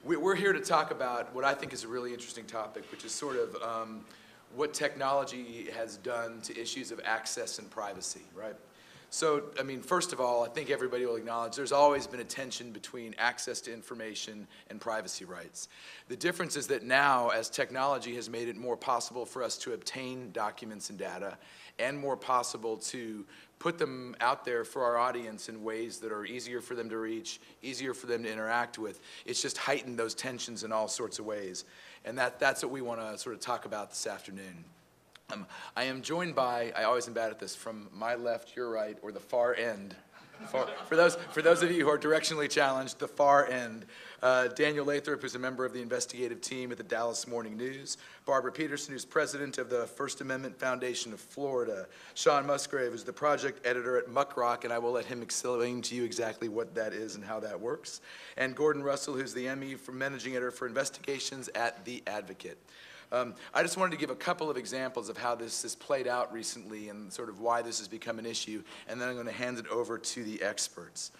We're here to talk about what I think is a really interesting topic, which is sort of what technology has done to issues of access and privacy, right? So, I mean, first of all, I think everybody will acknowledge there's always been a tension between access to information and privacy rights. The difference is that now, as technology has made it more possible for us to obtain documents and data, and more possible to put them out there for our audience in ways that are easier for them to reach, easier for them to interact with, it's just heightened those tensions in all sorts of ways. And that's what we want to sort of talk about this afternoon. I am joined by, I always am bad at this, from my left, your right, or the far end. For those of you who are directionally challenged, the far end. Daniel Lathrop, who's a member of the investigative team at the Dallas Morning News. Barbara Peterson, who's president of the First Amendment Foundation of Florida. Sean Musgrave is the project editor at Muckrock, and I will let him explain to you exactly what that is and how that works. And Gordon Russell, who's the ME for managing editor for investigations at The Advocate. I just wanted to give a couple of examples of how this has played out recently and sort of why this has become an issue, and then I'm going to hand it over to the experts.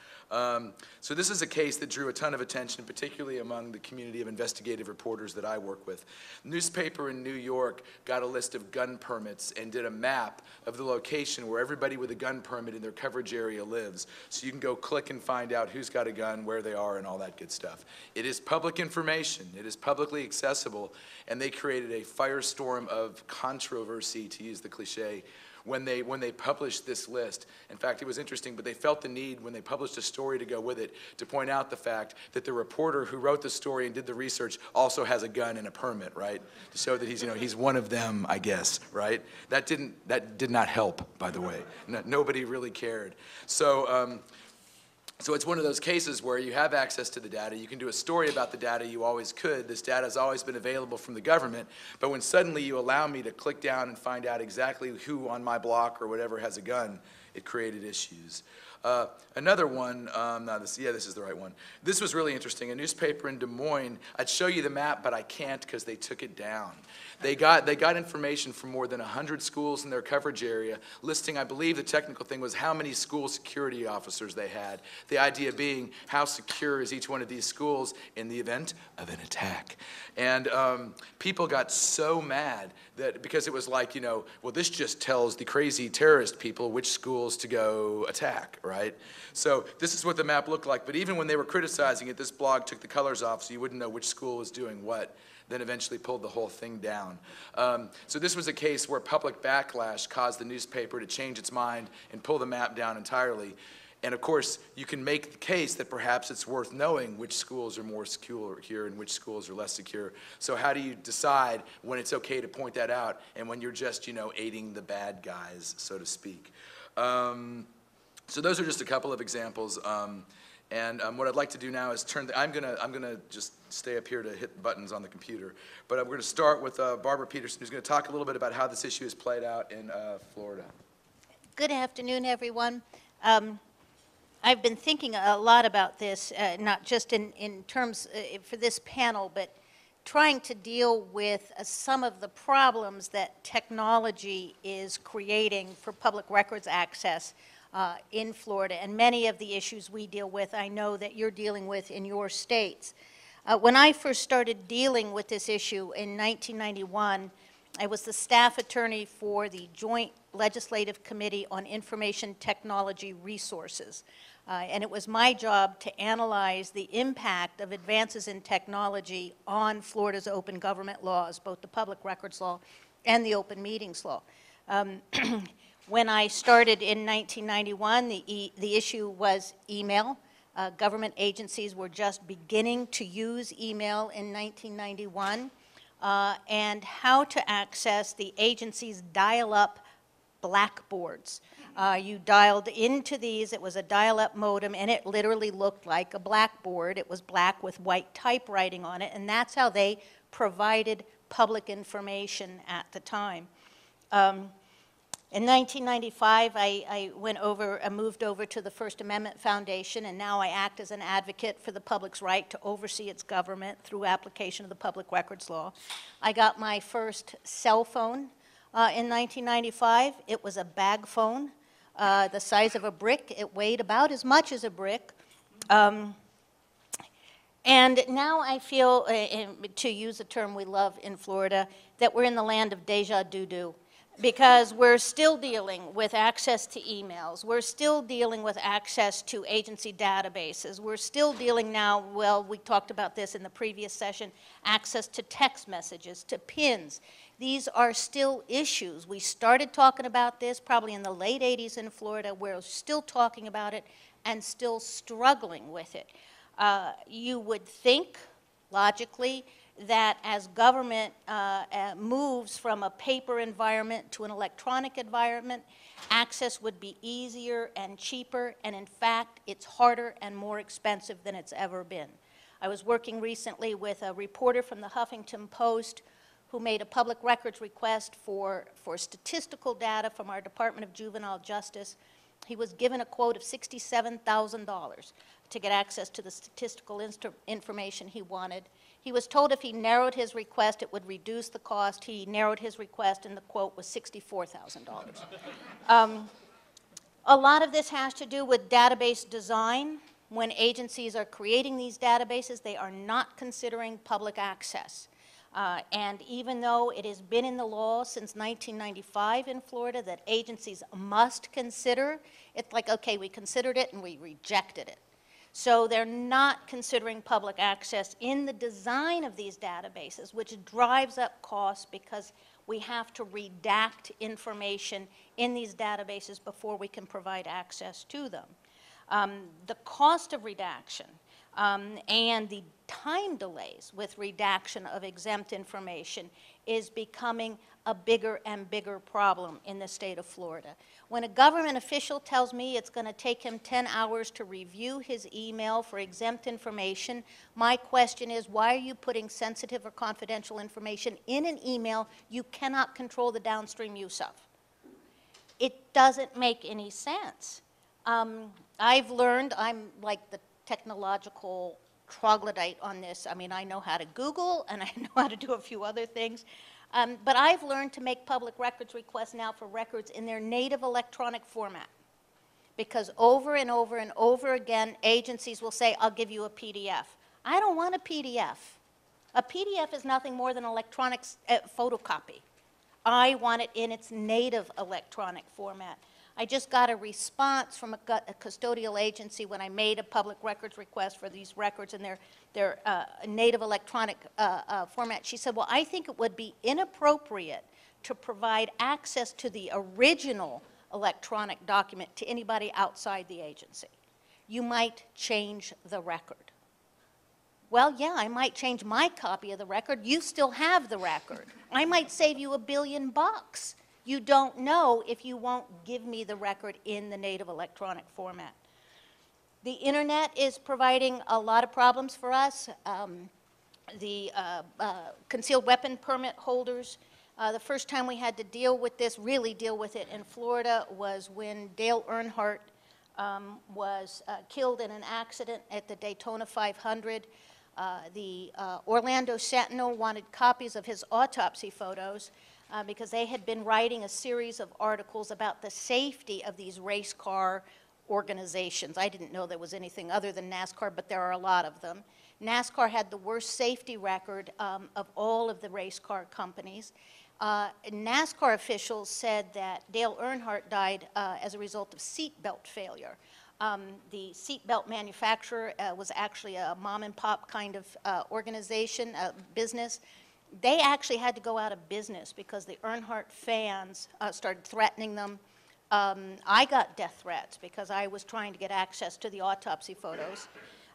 So this is a case that drew a ton of attention, particularly among the community of investigative reporters that I work with. A newspaper in New York got a list of gun permits and did a map of the location where everybody with a gun permit in their coverage area lives. So you can go click and find out who's got a gun, where they are, and all that good stuff. It is public information. It is publicly accessible, and they created a firestorm of controversy, to use the cliche, when they published this list. In fact, it was interesting, but they felt the need when they published a story to go with it to point out the fact that the reporter who wrote the story and did the research also has a gun and a permit, right? To show that he's one of them, I guess, right? That did not help, by the way. Nobody really cared. So it's one of those cases where you have access to the data. You can do a story about the data. You always could. This data has always been available from the government. But when suddenly you allow me to click down and find out exactly who on my block or whatever has a gun, it created issues. Another one, this is the right one. This was really interesting. A newspaper in Des Moines, I'd show you the map, but I can't because they took it down. They got information from more than 100 schools in their coverage area, listing, I believe the technical thing was how many school security officers they had. The idea being, how secure is each one of these schools in the event of an attack? And people got so mad that, because it was like, well, this just tells the crazy terrorist people which schools to go attack, right? So this is what the map looked like. But even when they were criticizing it, this blog took the colors off so you wouldn't know which school was doing what, then eventually pulled the whole thing down. So this was a case where public backlash caused the newspaper to change its mind and pull the map down entirely. And of course, you can make the case that perhaps it's worth knowing which schools are more secure here and which schools are less secure. So how do you decide when it's okay to point that out and when you're just, aiding the bad guys, so to speak? So those are just a couple of examples. What I'd like to do now is I'm gonna just stay up here to hit buttons on the computer. But I'm going to start with Barbara Peterson, who's going to talk a little bit about how this issue has played out in Florida. Good afternoon, everyone. I've been thinking a lot about this, not just in terms for this panel, but trying to deal with some of the problems that technology is creating for public records access in Florida, and many of the issues we deal with, I know that you're dealing with in your states. When I first started dealing with this issue in 1991, I was the staff attorney for the Joint Legislative Committee on Information Technology Resources. And it was my job to analyze the impact of advances in technology on Florida's open government laws, both the public records law and the open meetings law. When I started in 1991, the issue was email. Government agencies were just beginning to use email in 1991, and how to access the agency's dial-up blackboards. You dialed into these, it was a dial-up modem, and it literally looked like a blackboard. It was black with white typewriting on it, and that's how they provided public information at the time. In 1995, I moved over to the First Amendment Foundation, and now I act as an advocate for the public's right to oversee its government through application of the public records law. I got my first cell phone in 1995. It was a bag phone, the size of a brick. It weighed about as much as a brick. And now I feel, to use a term we love in Florida, that we're in the land of deja doo-doo, because we're still dealing with access to emails. We're still dealing with access to agency databases. We're still dealing now, well, we talked about this in the previous session, access to text messages, to PINs. These are still issues. We started talking about this probably in the late 80s in Florida. We're still talking about it and still struggling with it. You would think, logically, that as government moves from a paper environment to an electronic environment, access would be easier and cheaper, and in fact, it's harder and more expensive than it's ever been. I was working recently with a reporter from the Huffington Post who made a public records request for statistical data from our Department of Juvenile Justice. He was given a quote of $67,000 to get access to the statistical information he wanted. He was told if he narrowed his request, it would reduce the cost. He narrowed his request, and the quote was $64,000. A lot of this has to do with database design. When agencies are creating these databases, they are not considering public access. And even though it has been in the law since 1995 in Florida that agencies must consider, it's like, okay, we considered it and we rejected it. So they're not considering public access in the design of these databases, which drives up costs because we have to redact information in these databases before we can provide access to them. The cost of redaction and the time delays with redaction of exempt information is becoming a bigger and bigger problem in the state of Florida. When a government official tells me it's going to take him 10 hours to review his email for exempt information, my question is, why are you putting sensitive or confidential information in an email you cannot control the downstream use of? It doesn't make any sense. I've learned, I'm like the technological troglodyte on this. I mean, I know how to Google, and I know how to do a few other things. But I've learned to make public records requests now for records in their native electronic format. Because over and over and over again, agencies will say, I'll give you a PDF. I don't want a PDF. A PDF is nothing more than an electronic photocopy. I want it in its native electronic format. I just got a response from a custodial agency when I made a public records request for these records in their native electronic format. She said, well, I think it would be inappropriate to provide access to the original electronic document to anybody outside the agency. You might change the record. Well, yeah, I might change my copy of the record. You still have the record. I might save you $1 billion. You don't know if you won't give me the record in the native electronic format. The internet is providing a lot of problems for us. The concealed weapon permit holders, the first time we had to deal with this, really deal with it in Florida, was when Dale Earnhardt was killed in an accident at the Daytona 500. The Orlando Sentinel wanted copies of his autopsy photos because they had been writing a series of articles about the safety of these race car organizations. I didn't know there was anything other than NASCAR, but there are a lot of them. NASCAR had the worst safety record of all of the race car companies. NASCAR officials said that Dale Earnhardt died as a result of seatbelt failure. The seatbelt manufacturer was actually a mom-and-pop kind of organization, business. They actually had to go out of business because the Earnhardt fans started threatening them. I got death threats because I was trying to get access to the autopsy photos.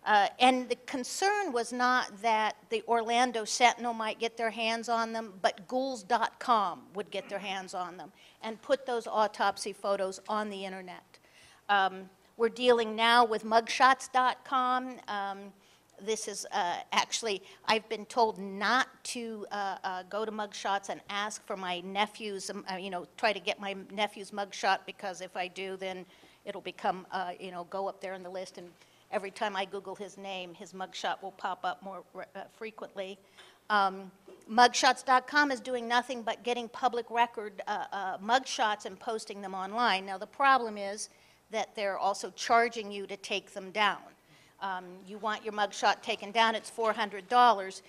And the concern was not that the Orlando Sentinel might get their hands on them, but ghouls.com would get their hands on them and put those autopsy photos on the internet. We're dealing now with mugshots.com. This is actually, I've been told not to go to mugshots and ask for my nephew's, try to get my nephew's mugshot, because if I do, then it'll become, go up there in the list, and every time I Google his name, his mugshot will pop up more frequently. Mugshots.com is doing nothing but getting public record mugshots and posting them online. Now, the problem is that they're also charging you to take them down. You want your mugshot taken down, it's $400.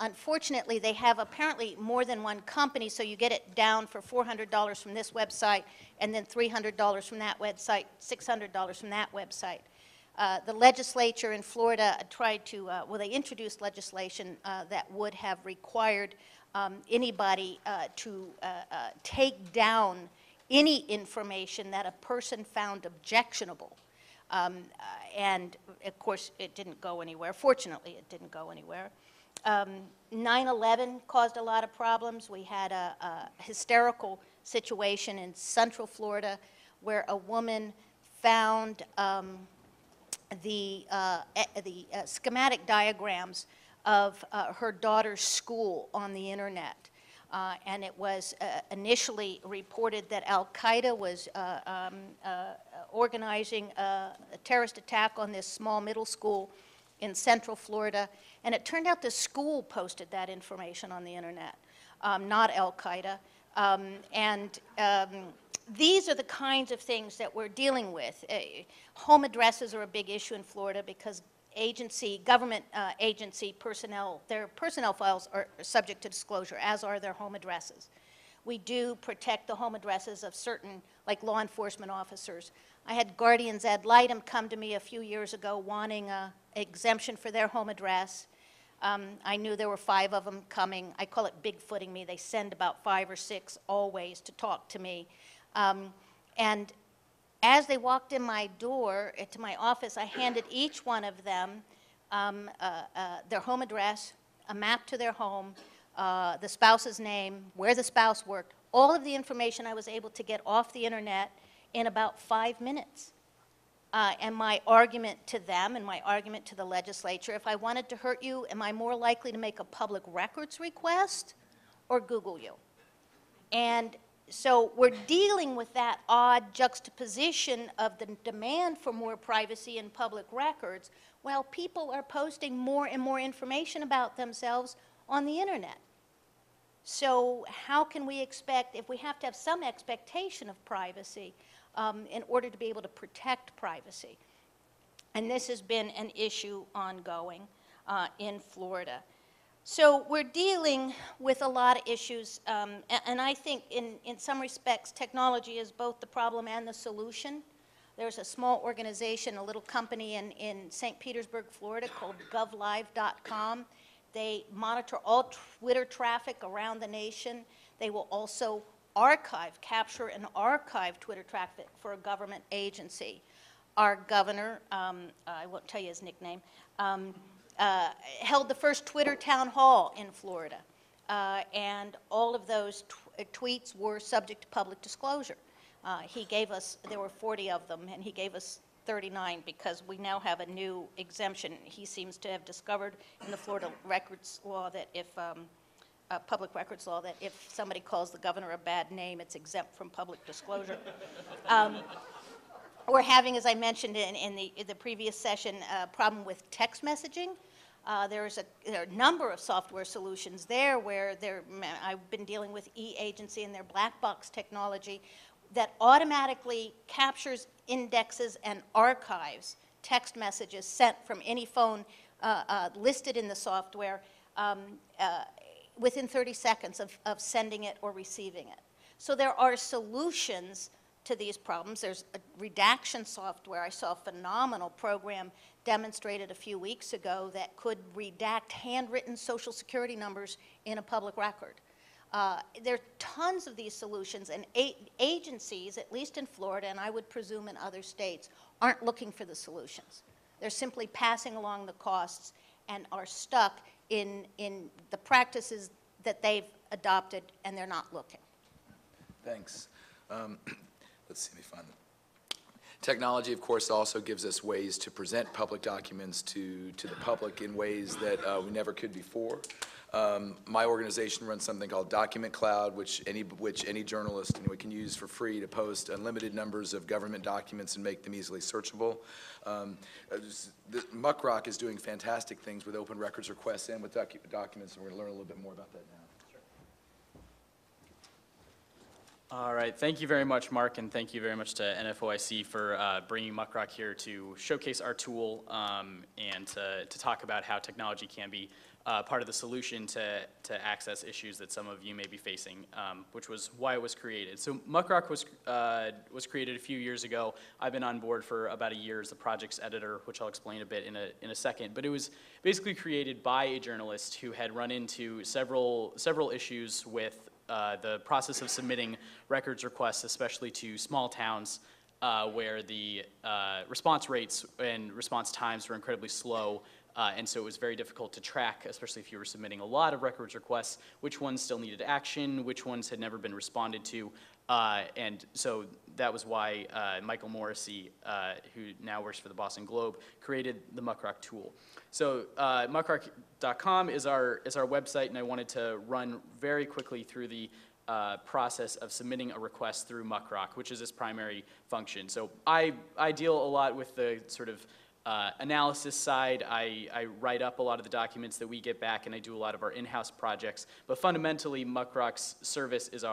Unfortunately, they have apparently more than one company, so you get it down for $400 from this website, and then $300 from that website, $600 from that website. The legislature in Florida tried to, well, they introduced legislation that would have required anybody to take down any information that a person found objectionable. And of course, it didn't go anywhere. Fortunately, it didn't go anywhere. 9/11 caused a lot of problems. We had a hysterical situation in Central Florida where a woman found the schematic diagrams of her daughter's school on the internet. And it was initially reported that Al-Qaeda was organizing a terrorist attack on this small middle school in Central Florida. And it turned out the school posted that information on the internet, not Al-Qaeda. These are the kinds of things that we're dealing with. Home addresses are a big issue in Florida because government agency personnel, their personnel files are subject to disclosure, as are their home addresses. We do protect the home addresses of certain, like law enforcement officers. I had guardians ad litem come to me a few years ago wanting an exemption for their home address. I knew there were 5 of them coming. I call it bigfooting me. They send about 5 or 6 always to talk to me. And as they walked in my door, to my office, I handed each one of them their home address, a map to their home, the spouse's name, where the spouse worked, all of the information I was able to get off the internet in about 5 minutes. And my argument to them and my argument to the legislature, if I wanted to hurt you, am I more likely to make a public records request or Google you? And so we're dealing with that odd juxtaposition of the demand for more privacy in public records while people are posting more and more information about themselves on the internet. So how can we expect, if we have to have some expectation of privacy in order to be able to protect privacy? And this has been an issue ongoing in Florida. So we're dealing with a lot of issues, and I think in some respects technology is both the problem and the solution. There's a small organization, a little company in St. Petersburg, Florida called govlive.com. They monitor all Twitter traffic around the nation. They will also capture and archive Twitter traffic for a government agency. Our governor, I won't tell you his nickname, held the first Twitter town hall in Florida, and all of those tweets were subject to public disclosure. He gave us, there were 40 of them, and he gave us 39 because we now have a new exemption. He seems to have discovered in the Florida records law that if, public records law, that if somebody calls the governor a bad name, it's exempt from public disclosure. We're having, as I mentioned in the previous session, a problem with text messaging. There are a number of software solutions there where I've been dealing with e-agency and their black box technology that automatically captures, indexes, and archives text messages sent from any phone listed in the software within 30 seconds of sending it or receiving it. So there are solutions to these problems. There's a redaction software. I saw a phenomenal program demonstrated a few weeks ago that could redact handwritten Social Security numbers in a public record. There are tons of these solutions, and agencies, at least in Florida, and I would presume in other states, aren't looking for the solutions. They're simply passing along the costs and are stuck in the practices that they've adopted, and they're not looking. Thanks. Let's see, let me find them. Technology, of course, also gives us ways to present public documents to the public in ways that we never could before. My organization runs something called Document Cloud, which any journalist can use for free to post unlimited numbers of government documents and make them easily searchable. Muckrock is doing fantastic things with open records requests and with documents, and we're going to learn a little bit more about that now. All right, thank you very much, Mark, and thank you very much to NFOIC for bringing Muckrock here to showcase our tool and to talk about how technology can be part of the solution to access issues that some of you may be facing, which was why it was created. So Muckrock was created a few years ago. I've been on board for about a year as the project's editor, which I'll explain a bit in a second. But it was basically created by a journalist who had run into several issues with the process of submitting records requests, especially to small towns where the response rates and response times were incredibly slow. And so it was very difficult to track, especially if you were submitting a lot of records requests, which ones still needed action, which ones had never been responded to. And so that was why Michael Morrissey, who now works for the Boston Globe, created the Muckrock tool. So muckrock.com is our website, and I wanted to run very quickly through the process of submitting a request through Muckrock, which is its primary function. So I deal a lot with the sort of analysis side. I write up a lot of the documents that we get back, and I do a lot of our in-house projects. But fundamentally, Muckrock's service is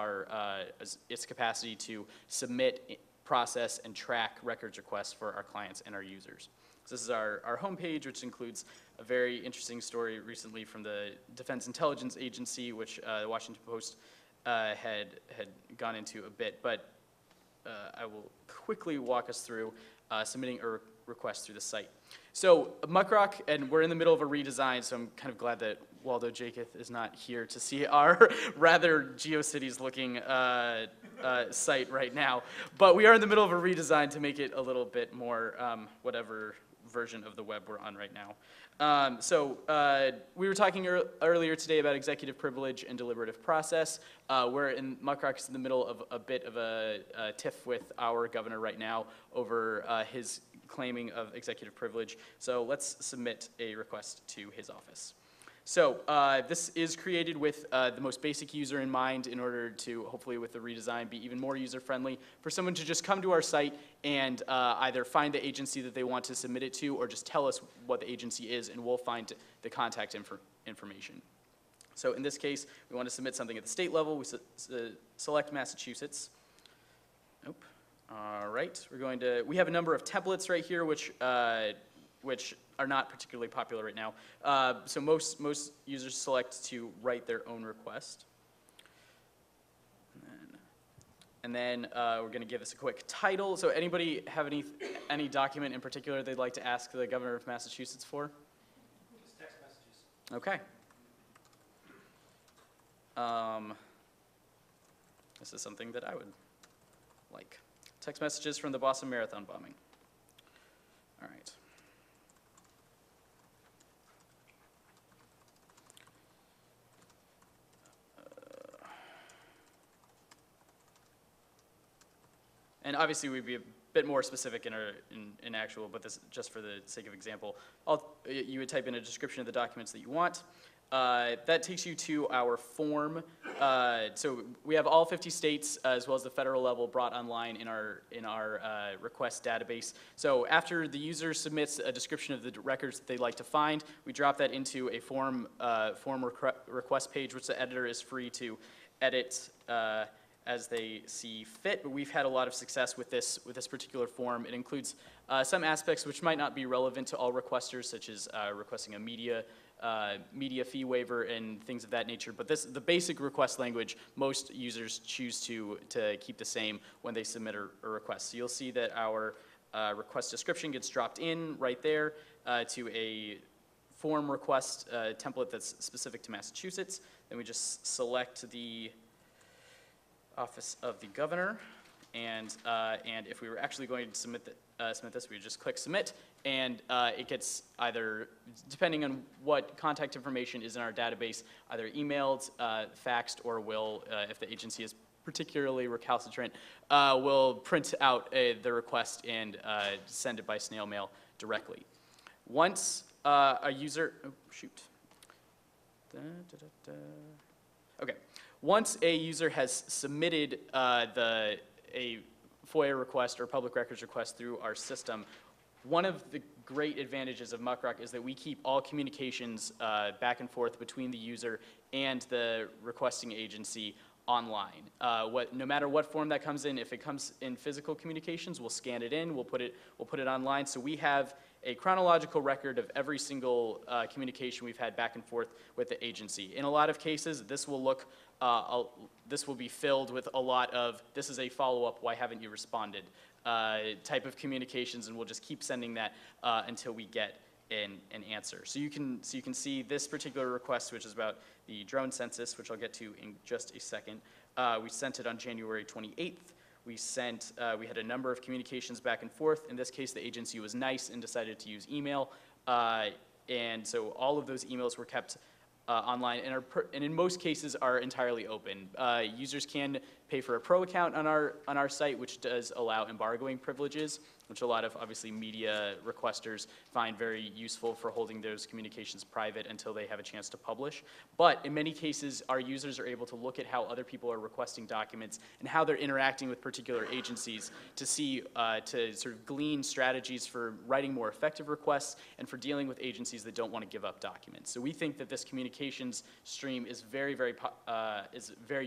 its capacity to submit, process, and track records requests for our clients and our users. So this is our homepage, which includes a very interesting story recently from the Defense Intelligence Agency, which the Washington Post had gone into a bit. But I will quickly walk us through submitting a request through the site. So Muckrock, and we're in the middle of a redesign, so I'm kind of glad that Waldo Jacob is not here to see our rather GeoCities looking site right now. But we are in the middle of a redesign to make it a little bit more whatever version of the web we're on right now. We were talking earlier today about executive privilege and deliberative process. We're in Muckrock is in the middle of a bit of a tiff with our governor right now over his claiming of executive privilege. So let's submit a request to his office. So this is created with the most basic user in mind in order to, hopefully with the redesign, be even more user-friendly for someone to just come to our site and either find the agency that they want to submit it to or just tell us what the agency is, and we'll find the contact information. So in this case, we want to submit something at the state level. We select Massachusetts. Nope. All right. We have a number of templates right here, which are not particularly popular right now. So most users select to write their own request. And then we're going to give this a quick title. So anybody have any document in particular they'd like to ask the governor of Massachusetts for? Just text messages. Okay. This is something that I would like. Text messages from the Boston Marathon bombing. All right. And obviously, we'd be a bit more specific in actual, but this just for the sake of example. You would type in a description of the documents that you want. That takes you to our form. So we have all 50 states as well as the federal level brought online in our request database. So after the user submits a description of the records that they'd like to find, we drop that into a form request page, which the editor is free to edit as they see fit. But we've had a lot of success with this particular form. It includes some aspects which might not be relevant to all requesters, such as requesting a media fee waiver and things of that nature. But the basic request language, most users choose to keep the same when they submit a request. So you'll see that our request description gets dropped in right there to a form request template that's specific to Massachusetts. Then we just select the office of the governor, and if we were actually going to submit this, we would just click submit, and it gets either, depending on what contact information is in our database, either emailed, faxed, or will, if the agency is particularly recalcitrant, will print out the request and send it by snail mail directly. Once a user, oh shoot. Okay. Once a user has submitted a FOIA request or public records request through our system, one of the great advantages of Muckrock is that we keep all communications back and forth between the user and the requesting agency online. No matter what form that comes in, if it comes in physical communications, we'll scan it in, we'll put it online. So we have a chronological record of every single communication we've had back and forth with the agency. In a lot of cases, this will be filled with a lot of, this is a follow-up, why haven't you responded, type of communications, and we'll just keep sending that until we get an answer. So you can see this particular request, which is about the drone census, which I'll get to in just a second. We sent it on January 28th. We had a number of communications back and forth. In this case, the agency was nice and decided to use email. And so all of those emails were kept online and in most cases are entirely open. Users can pay for a pro account on our site, which does allow embargoing privileges, which a lot of obviously media requesters find very useful for holding those communications private until they have a chance to publish. But in many cases, our users are able to look at how other people are requesting documents and how they're interacting with particular agencies to see, to sort of glean strategies for writing more effective requests and for dealing with agencies that don't want to give up documents. So we think that this communications stream is very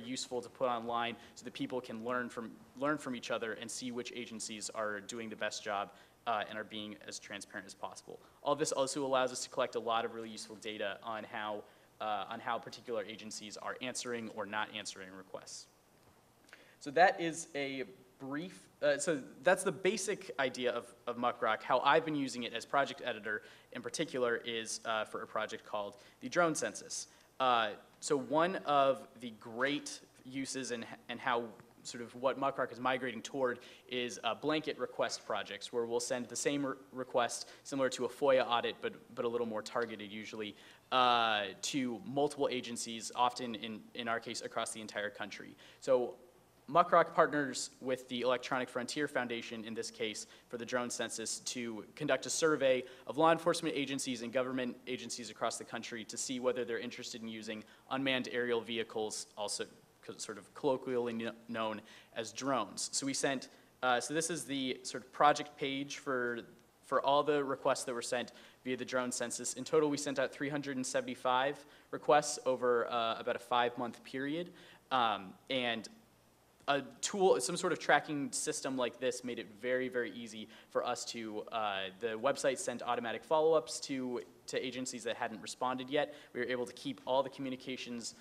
useful to put online so that people can learn from each other and see which agencies are doing the best job and are being as transparent as possible. All this also allows us to collect a lot of really useful data on how particular agencies are answering or not answering requests. So that is a brief, so that's the basic idea of Muckrock. How I've been using it as project editor in particular is for a project called the Drone Census. So one of the great uses and how sort of what Muckrock is migrating toward is blanket request projects, where we'll send the same request, similar to a FOIA audit, but a little more targeted usually, to multiple agencies, often in our case across the entire country. So Muckrock partners with the Electronic Frontier Foundation, in this case, for the drone census to conduct a survey of law enforcement agencies and government agencies across the country to see whether they're interested in using unmanned aerial vehicles, also sort of colloquially known as drones. So we sent, so this is the sort of project page for all the requests that were sent via the drone census. In total, we sent out 375 requests over about a 5-month period. And a tool, some sort of tracking system like this made it very easy for us to, the website sent automatic follow-ups to agencies that hadn't responded yet. We were able to keep all the communications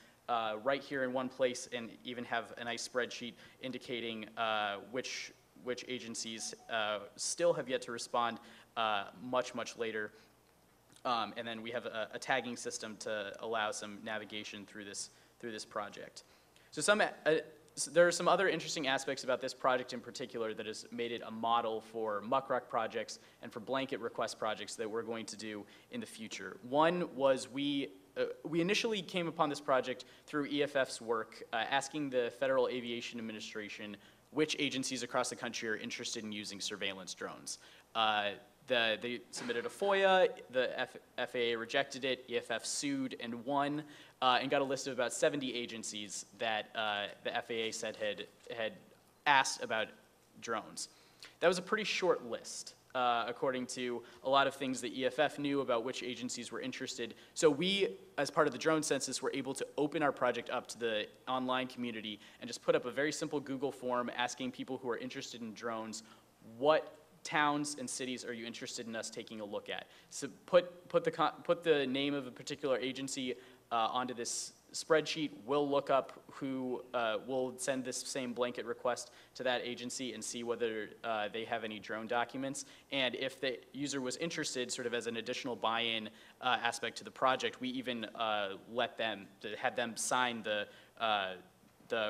right here in one place and even have a nice spreadsheet indicating which agencies still have yet to respond much later. And then we have a tagging system to allow some navigation through this project. So there are some other interesting aspects about this project in particular that has made it a model for Muckrock projects and for blanket request projects that we're going to do in the future. One was we initially came upon this project through EFF's work, asking the Federal Aviation Administration which agencies across the country are interested in using surveillance drones. They submitted a FOIA, the FAA rejected it, EFF sued and won, and got a list of about 70 agencies that the FAA said had asked about drones. That was a pretty short list, according to a lot of things that EFF knew about which agencies were interested. So we, as part of the drone census, were able to open our project up to the online community and just put up a very simple Google form asking people who are interested in drones, what towns and cities are you interested in us taking a look at? So put the name of a particular agency onto this spreadsheet. We'll look up who, we'll send this same blanket request to that agency and see whether they have any drone documents. And if the user was interested, sort of as an additional buy-in aspect to the project, we even had them sign the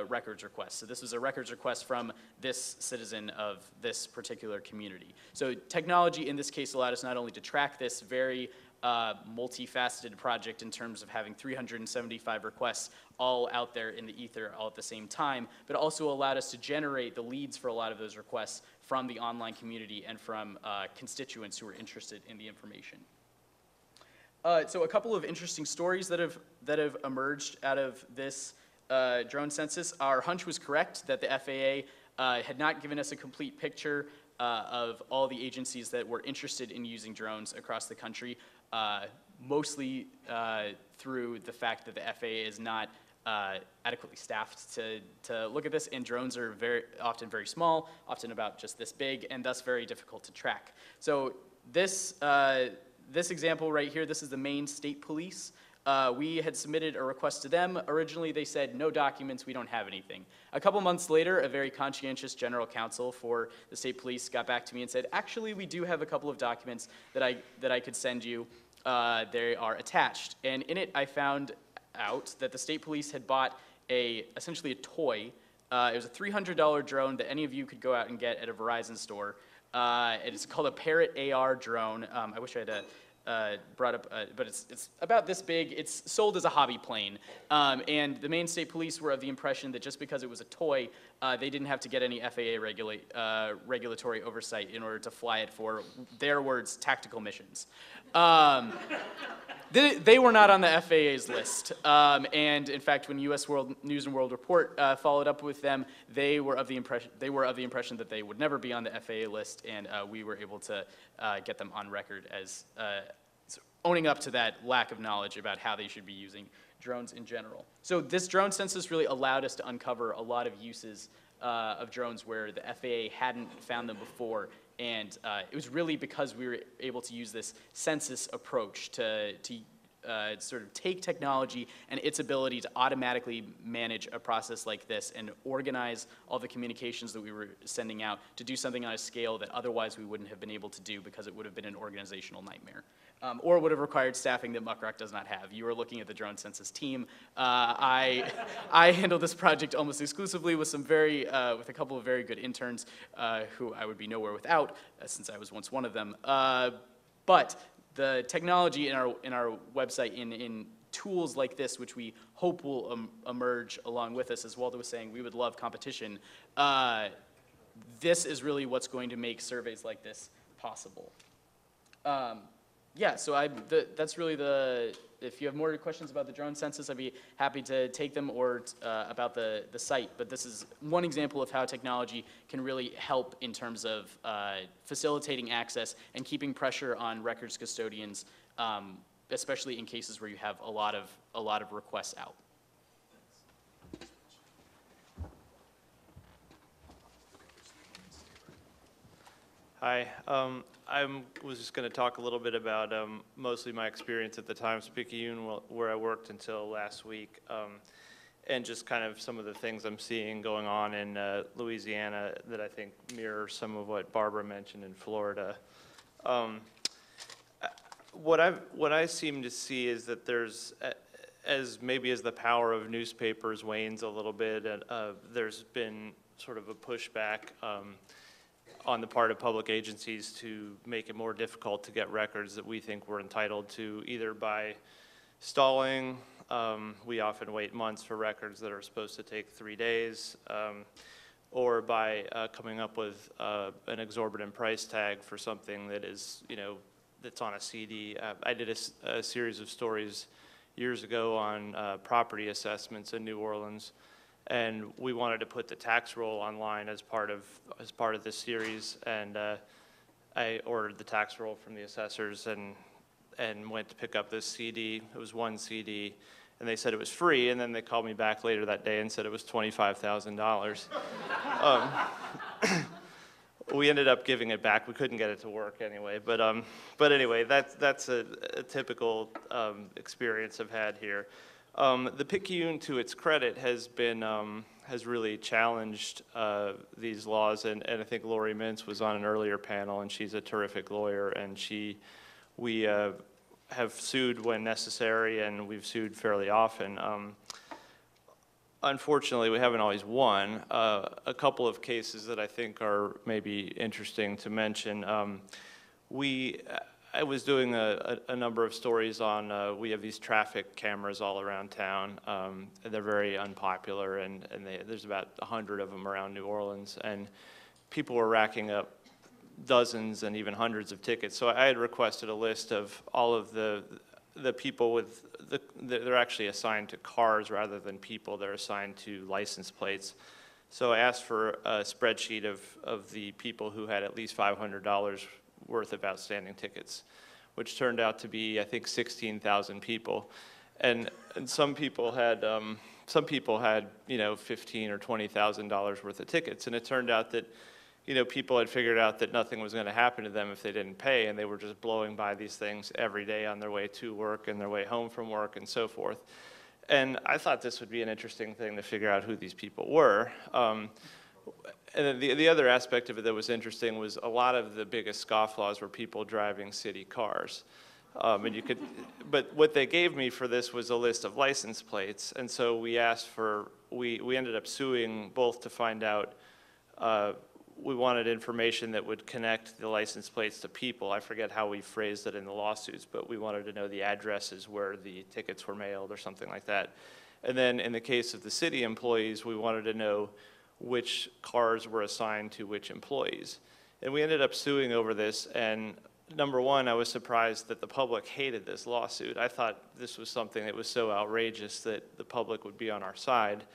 records request. So this was a records request from this citizen of this particular community. So technology in this case allowed us not only to track this very multifaceted project in terms of having 375 requests all out there in the ether all at the same time, but also allowed us to generate the leads for a lot of those requests from the online community and from constituents who were interested in the information. So a couple of interesting stories that have emerged out of this drone census. Our hunch was correct that the FAA had not given us a complete picture of all the agencies that were interested in using drones across the country, mostly through the fact that the FAA is not adequately staffed to look at this, and drones are often very small, often about just this big, and thus very difficult to track. So this example right here, this is the Maine State Police. We had submitted a request to them. Originally, they said, no documents, we don't have anything. A couple months later, a very conscientious general counsel for the state police got back to me and said, actually, we do have a couple of documents that I could send you. They are attached. And in it, I found out that the state police had bought essentially a toy. It was a $300 drone that any of you could go out and get at a Verizon store. It's called a Parrot AR drone. I wish I had brought up, but it's about this big. It's sold as a hobby plane. And the Maine State Police were of the impression that just because it was a toy, they didn't have to get any FAA regulatory oversight in order to fly it for, their words, tactical missions. They were not on the FAA's list. And in fact, when U.S. News and World Report followed up with them, they were of the impression that they would never be on the FAA list, and we were able to get them on record as owning up to that lack of knowledge about how they should be using drones in general. So this drone census really allowed us to uncover a lot of uses of drones where the FAA hadn't found them before. And it was really because we were able to use this census approach to sort of take technology and its ability to automatically manage a process like this and organize all the communications that we were sending out to do something on a scale that otherwise we wouldn't have been able to do because it would have been an organizational nightmare. Or would have required staffing that Muckrock does not have. You are looking at the drone census team. I handled this project almost exclusively with with a couple of very good interns who I would be nowhere without, since I was once one of them. But the technology in our website, in tools like this, which we hope will emerge along with us, as Walter was saying, we would love competition. This is really what's going to make surveys like this possible. Yeah, so that's really if you have more questions about the drone census, I'd be happy to take them, or about the site. But this is one example of how technology can really help in terms of facilitating access and keeping pressure on records custodians, especially in cases where you have a lot of requests out. Hi. I was just going to talk a little bit about mostly my experience at the Times-Picayune, where I worked until last week, and just kind of some of the things I'm seeing going on in Louisiana that I think mirror some of what Barbara mentioned in Florida. What I seem to see is that there's, as the power of newspapers wanes a little bit, there's been sort of a pushback on the part of public agencies to make it more difficult to get records that we think we're entitled to, either by stalling. We often wait months for records that are supposed to take 3 days, or by coming up with an exorbitant price tag for something that is, that's on a CD. I did a series of stories years ago on property assessments in New Orleans, and we wanted to put the tax roll online as part of this series, and I ordered the tax roll from the assessors and went to pick up this CD. It was one CD, and they said it was free, and then they called me back later that day and said it was $25,000. We ended up giving it back. We couldn't get it to work anyway, but anyway, that's a typical experience I've had here. The Picayune, to its credit, has really challenged these laws, and I think Lori Mintz was on an earlier panel, and she's a terrific lawyer, and we have sued when necessary, and we've sued fairly often. Unfortunately, we haven't always won. A couple of cases that I think are maybe interesting to mention. I was doing a number of stories on, we have these traffic cameras all around town, and they're very unpopular, and there's about 100 of them around New Orleans, and people were racking up dozens and even hundreds of tickets. So I had requested a list of all of the people they're actually assigned to cars rather than people. They're assigned to license plates. So I asked for a spreadsheet of the people who had at least $500 worth of outstanding tickets, which turned out to be, I think, 16,000 people. And some people had some people had, you know, $15,000 or $20,000 worth of tickets, and it turned out that, you know, people had figured out that nothing was going to happen to them if they didn't pay, and they were just blowing by these things every day on their way to work and their way home from work and so forth. And I thought this would be an interesting thing to figure out who these people were. And then the other aspect of it that was interesting was a lot of the biggest scofflaws were people driving city cars. And you could, but what they gave me for this was a list of license plates, and so we asked for, we ended up suing both to find out, we wanted information that would connect the license plates to people. I forget how we phrased it in the lawsuits, but we wanted to know the addresses where the tickets were mailed or something like that. And then in the case of the city employees, we wanted to know which cars were assigned to which employees. And we ended up suing over this, and number one, I was surprised that the public hated this lawsuit. I thought this was something that was so outrageous that the public would be on our side.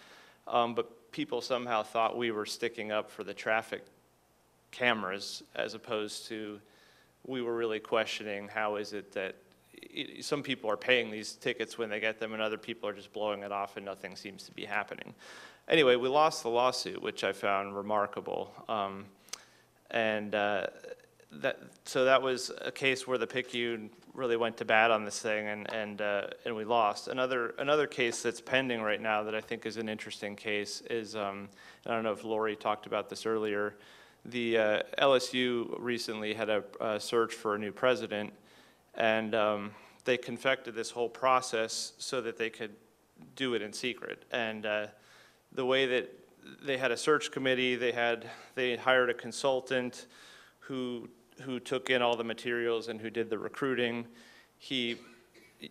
But people somehow thought we were sticking up for the traffic cameras, as opposed to we were really questioning how is it that some people are paying these tickets when they get them and other people are just blowing it off and nothing seems to be happening. Anyway, we lost the lawsuit, which I found remarkable. So that was a case where the PICU really went to bat on this thing, and we lost. Another case that's pending right now that I think is an interesting case is, I don't know if Lori talked about this earlier, the LSU recently had a search for a new president, and they confected this whole process so that they could do it in secret. And the way that they had a search committee, they hired a consultant who took in all the materials and who did the recruiting. He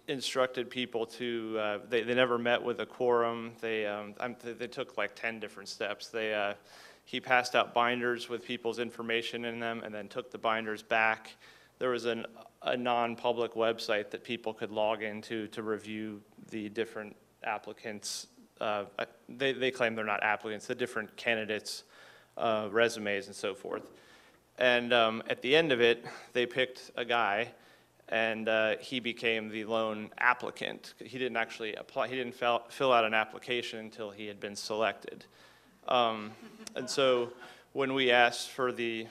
instructed people to, they never met with a quorum. They took like 10 different steps. He passed out binders with people's information in them and then took the binders back. There was a non-public website that people could log into to review the different applicants. They claim they're not applicants, the different candidates' resumes and so forth. And at the end of it, they picked a guy, and he became the lone applicant. He didn't actually apply. He didn't fill out an application until he had been selected. And so when we asked for the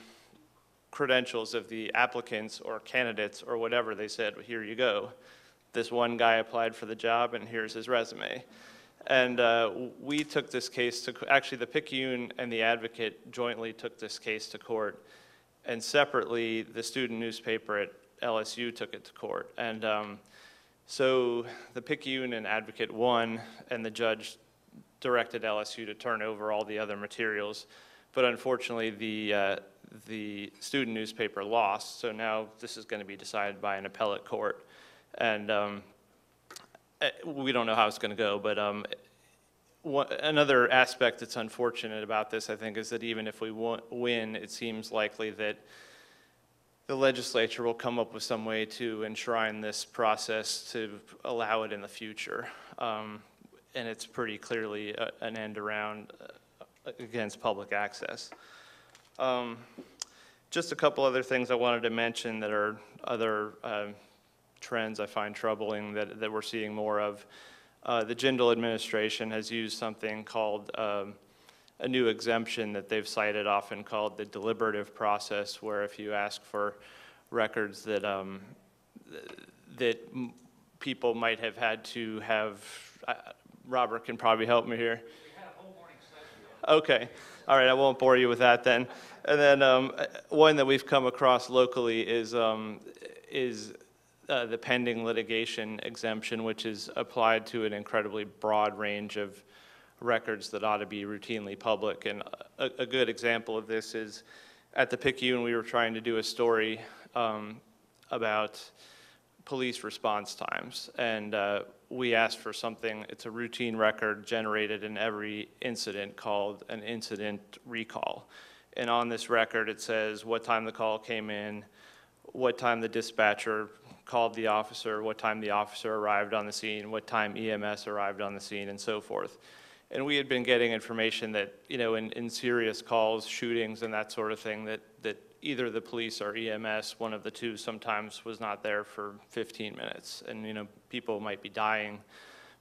credentials of the applicants or candidates or whatever, they said, well, here you go. This one guy applied for the job, and here's his resume. And we took this case to, actually the Picayune and the Advocate jointly took this case to court, and separately the student newspaper at LSU took it to court. And so the Picayune and Advocate won, and the judge directed LSU to turn over all the other materials. But unfortunately, the student newspaper lost, so now this is going to be decided by an appellate court. And we don't know how it's going to go, but another aspect that's unfortunate about this, I think, is that even if we win, it seems likely that the legislature will come up with some way to enshrine this process to allow it in the future. And it's pretty clearly an end around against public access. Just a couple other things I wanted to mention that are other trends I find troubling that we're seeing more of. The Jindal administration has used something called a new exemption that they've cited often called the deliberative process, where if you ask for records that people might have had to have, Robert can probably help me here. We had a whole morning session. Okay, all right, I won't bore you with that then. And then one that we've come across locally is the pending litigation exemption, which is applied to an incredibly broad range of records that ought to be routinely public. And a good example of this is at the Picayune, we were trying to do a story about police response times. And we asked for something, it's a routine record generated in every incident called an incident recall. And on this record, it says what time the call came in, what time the dispatcher called the officer, what time the officer arrived on the scene, what time EMS arrived on the scene, and so forth. And we had been getting information that, you know, in serious calls, shootings and that sort of thing, that either the police or EMS, one of the two, sometimes was not there for 15 minutes. And, you know, people might be dying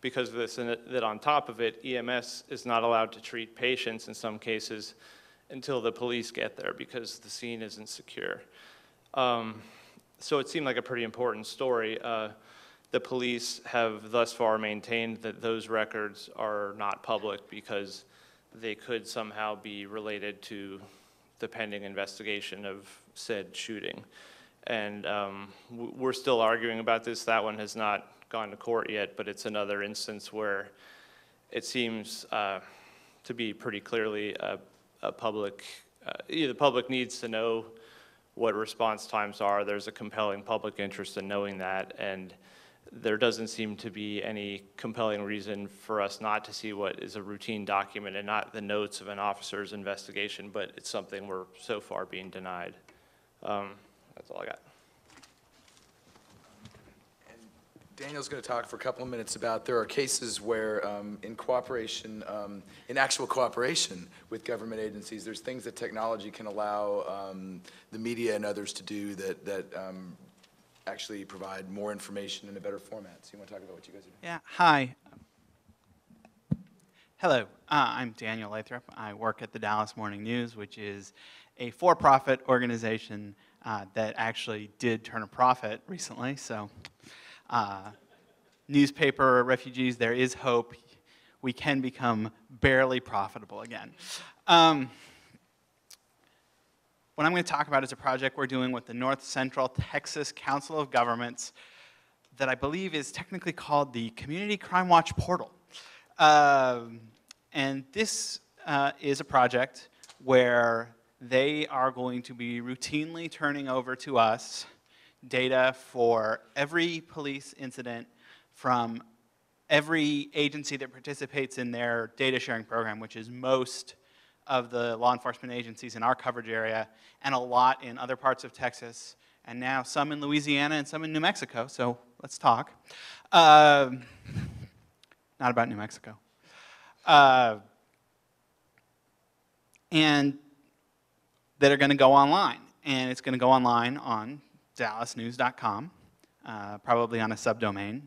because of this, and that on top of it, EMS is not allowed to treat patients in some cases until the police get there because the scene isn't secure. So it seemed like a pretty important story. The police have thus far maintained that those records are not public because they could somehow be related to the pending investigation of said shooting. And we're still arguing about this. That one has not gone to court yet, but it's another instance where it seems to be pretty clearly a public, the public needs to know what response times are. There's a compelling public interest in knowing that, and there doesn't seem to be any compelling reason for us not to see what is a routine document and not the notes of an officer's investigation, but it's something we're so far being denied. That's all I got. Daniel's going to talk for a couple of minutes about there are cases where in cooperation, in actual cooperation with government agencies, there's things that technology can allow the media and others to do that actually provide more information in a better format. So you want to talk about what you guys are doing? Yeah, hi. Hello, I'm Daniel Lathrop. I work at the Dallas Morning News, which is a for-profit organization that actually did turn a profit recently. So newspaper refugees, there is hope. We can become barely profitable again. What I'm going to talk about is a project we're doing with the North Central Texas Council of Governments that I believe is technically called the Community Crime Watch Portal. And this is a project where they are going to be routinely turning over to us data for every police incident from every agency that participates in their data sharing program, which is most of the law enforcement agencies in our coverage area, and a lot in other parts of Texas, and now some in Louisiana and some in New Mexico, so let's talk. Not about New Mexico. And that are going to go online, and it's going to go online on dallasnews.com, probably on a subdomain,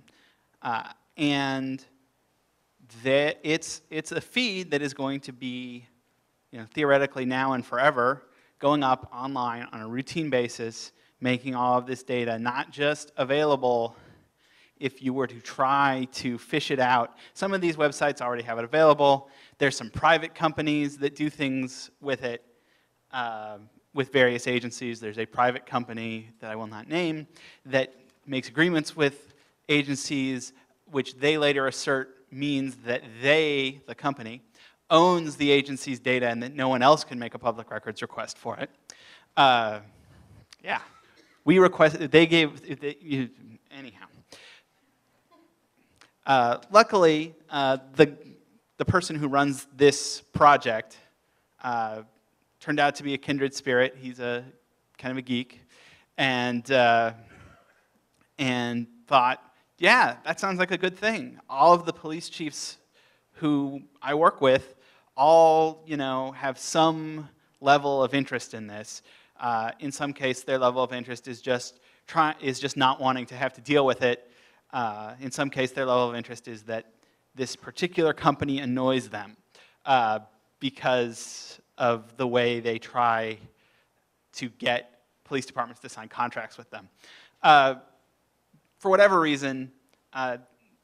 and it's a feed that is going to be, theoretically now and forever, going up online on a routine basis, making all of this data not just available if you were to try to fish it out. Some of these websites already have it available. There's some private companies that do things with it, with various agencies. There's a private company that I will not name that makes agreements with agencies, which they later assert means that they, the company, owns the agency's data and that no one else can make a public records request for it. Yeah, we requested, they gave, anyhow. Luckily, the person who runs this project turned out to be a kindred spirit. He's a kind of a geek, and thought, yeah, that sounds like a good thing. All of the police chiefs who I work with all, have some level of interest in this. In some case, their level of interest is just not wanting to have to deal with it. In some case, their level of interest is that this particular company annoys them because of the way they try to get police departments to sign contracts with them. For whatever reason,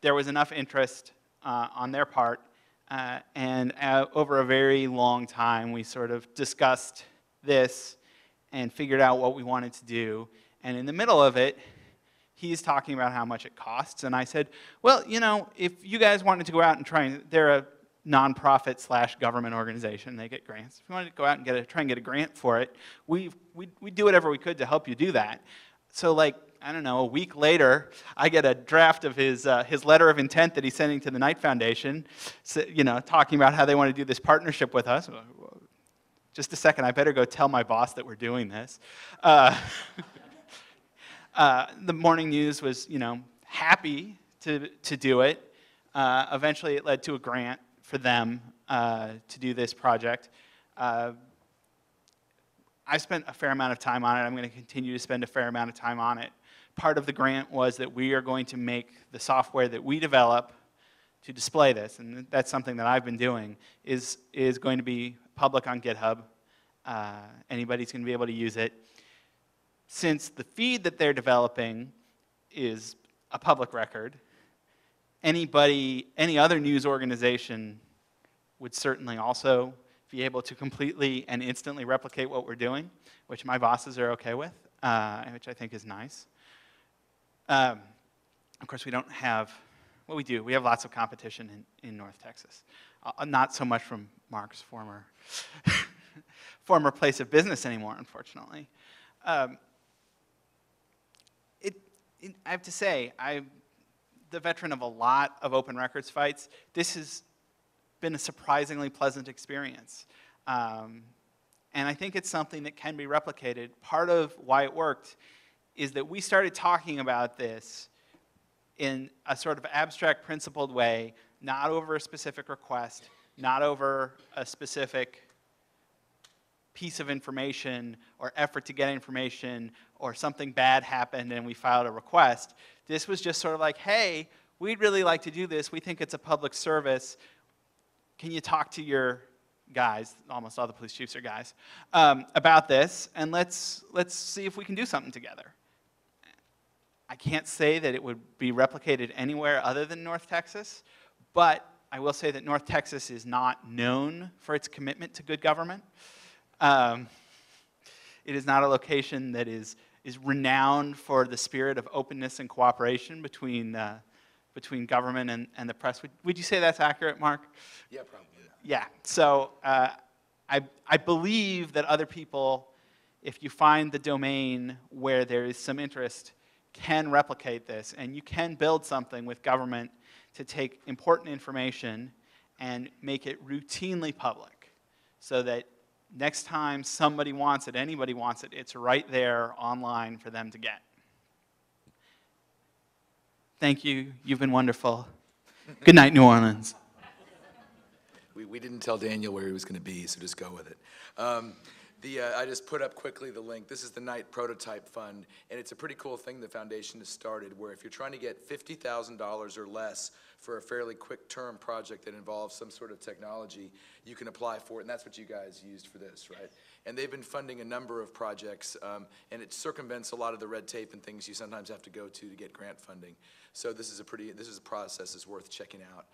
there was enough interest on their part, and over a very long time, we sort of discussed this and figured out what we wanted to do. And in the middle of it, he's talking about how much it costs, and I said, well, if you guys wanted to go out and they're a nonprofit / government organization, they get grants. If you wanted to go out and try and get a grant for it, we'd do whatever we could to help you do that. So I don't know, a week later, I get a draft of his letter of intent that he's sending to the Knight Foundation, talking about how they want to do this partnership with us. Just a second, I better go tell my boss that we're doing this. The morning news was, happy to do it. Eventually, it led to a grant for them to do this project. I spent a fair amount of time on it. I'm going to continue to spend a fair amount of time on it. Part of the grant was that we are going to make the software that we develop to display this, and that's something that I've been doing, is going to be public on GitHub. Anybody's going to be able to use it. Since the feed that they're developing is a public record, any other news organization would certainly also be able to completely and instantly replicate what we're doing, which my bosses are okay with, which I think is nice. Of course, we don't have, well, we do. We have lots of competition in North Texas. Not so much from Mark's former place of business anymore, unfortunately. I have to say, I'm the veteran of a lot of open records fights. This has been a surprisingly pleasant experience. And I think it's something that can be replicated. Part of why it worked is that we started talking about this in a sort of abstract, principled way, not over a specific request, not over a specific piece of information or effort to get information, or something bad happened and we filed a request. This was just sort of like, hey, we'd really like to do this. We think it's a public service. Can you talk to your guys, almost all the police chiefs are guys, about this, and let's see if we can do something together. I can't say that it would be replicated anywhere other than North Texas, but I will say that North Texas is not known for its commitment to good government. It is not a location that is renowned for the spirit of openness and cooperation between government and the press. Would you say that's accurate, Mark? Yeah, probably. Yeah, so I believe that other people, if you find the domain where there is some interest, can replicate this, and you can build something with government to take important information and make it routinely public, so that next time somebody wants it, anybody wants it, it's right there online for them to get. Thank you. You've been wonderful. Good night, New Orleans. We didn't tell Daniel where he was going to be, so just go with it. I just put up quickly the link. This is the Knight Prototype Fund, and it's a pretty cool thing the foundation has started, where if you're trying to get $50,000 or less for a fairly quick-term project that involves some sort of technology, you can apply for it, and that's what you guys used for this, right? And they've been funding a number of projects, and it circumvents a lot of the red tape and things you sometimes have to go to get grant funding. So this is a process that's worth checking out.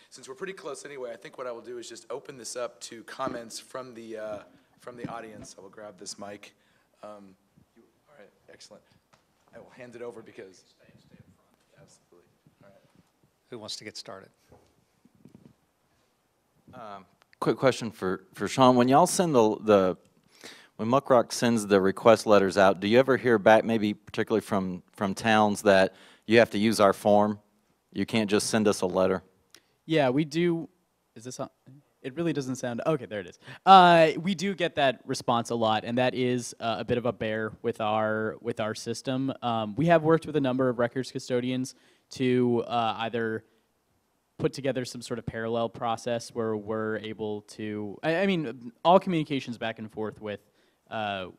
Since we're pretty close anyway, I think what I will do is just open this up to comments from the audience. I will grab this mic. All right, excellent. I will hand it over because. Stay up front. Absolutely. All right. Who wants to get started? Quick question for Sean. When y'all send when Muckrock sends the request letters out, do you ever hear back, maybe particularly from towns, that you have to use our form? You can't just send us a letter? Yeah, we do. Is this on? It really doesn't sound, okay, there it is. We do get that response a lot, and that is a bit of a bear with our system. We have worked with a number of records custodians to either put together some sort of parallel process where we're able to, I mean, all communications back and forth with a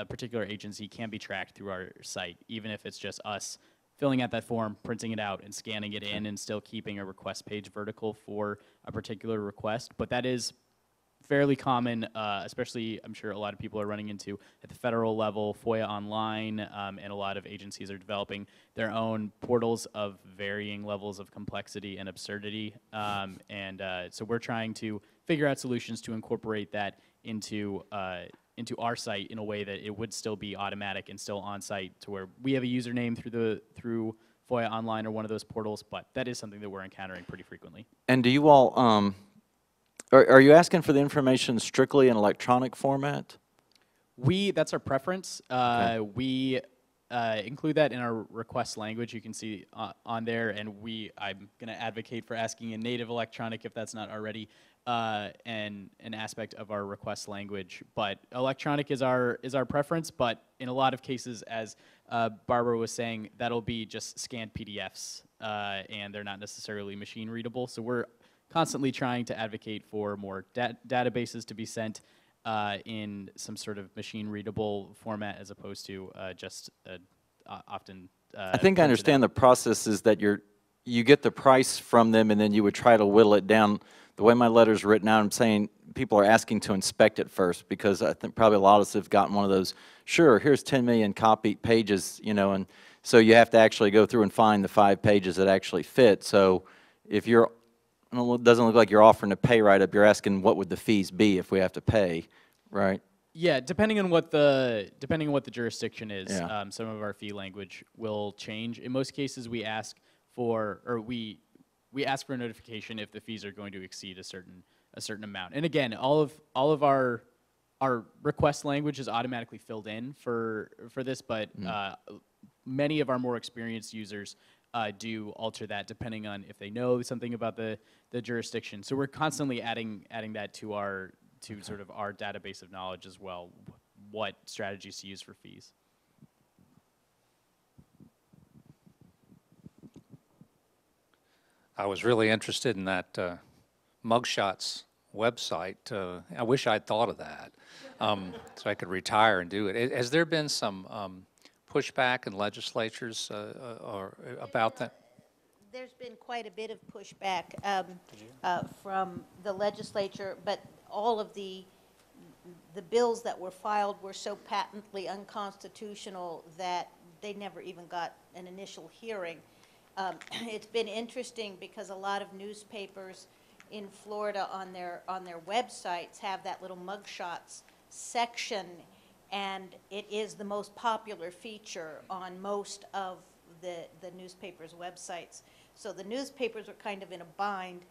particular agency can be tracked through our site, even if it's just us filling out that form, printing it out, and scanning it in, and still keeping a request page vertical for a particular request. But that is fairly common, especially I'm sure a lot of people are running into at the federal level, FOIA Online, and a lot of agencies are developing their own portals of varying levels of complexity and absurdity. So we're trying to figure out solutions to incorporate that into our site in a way that it would still be automatic and still on site, to where we have a username through FOIA Online or one of those portals, but that is something that we're encountering pretty frequently. And do you all, are you asking for the information strictly in electronic format? That's our preference. Okay. We include that in our request language. You can see on there, and I'm going to advocate for asking in native electronic if that's not already an aspect of our request language. But electronic is our preference. But in a lot of cases, as Barbara was saying, that'll be just scanned PDFs, and they're not necessarily machine readable. So we're constantly trying to advocate for more databases to be sent in some sort of machine readable format, as opposed to just often. I think I understand the process is that you get the price from them, and then you would try to whittle it down. The way my letter's written out, I'm saying people are asking to inspect it first, because I think probably a lot of us have gotten one of those, sure, here's 10 million copy pages, you know, and so you have to actually go through and find the 5 pages that actually fit. So if you're, well, it doesn't look like you're offering to pay right up, you're asking what would the fees be if we have to pay, right? Yeah, depending on what the jurisdiction is, Yeah. some of our fee language will change. In most cases, we ask for, or we ask for a notification if the fees are going to exceed a certain amount. And again, all of our request language is automatically filled in for this, but many of our more experienced users do alter that depending on if they know something about the jurisdiction. So we're constantly adding that to sort of our database of knowledge as well, what strategies to use for fees. I was really interested in that mugshots website. I wish I'd thought of that, so I could retire and do it. Has there been some pushback in legislatures or about that? There's been quite a bit of pushback from the legislature, but all of the bills that were filed were so patently unconstitutional that they never even got an initial hearing. It's been interesting because a lot of newspapers in Florida on their websites have that little mugshots section, and it is the most popular feature on most of the newspapers' websites. So the newspapers are kind of in a bind,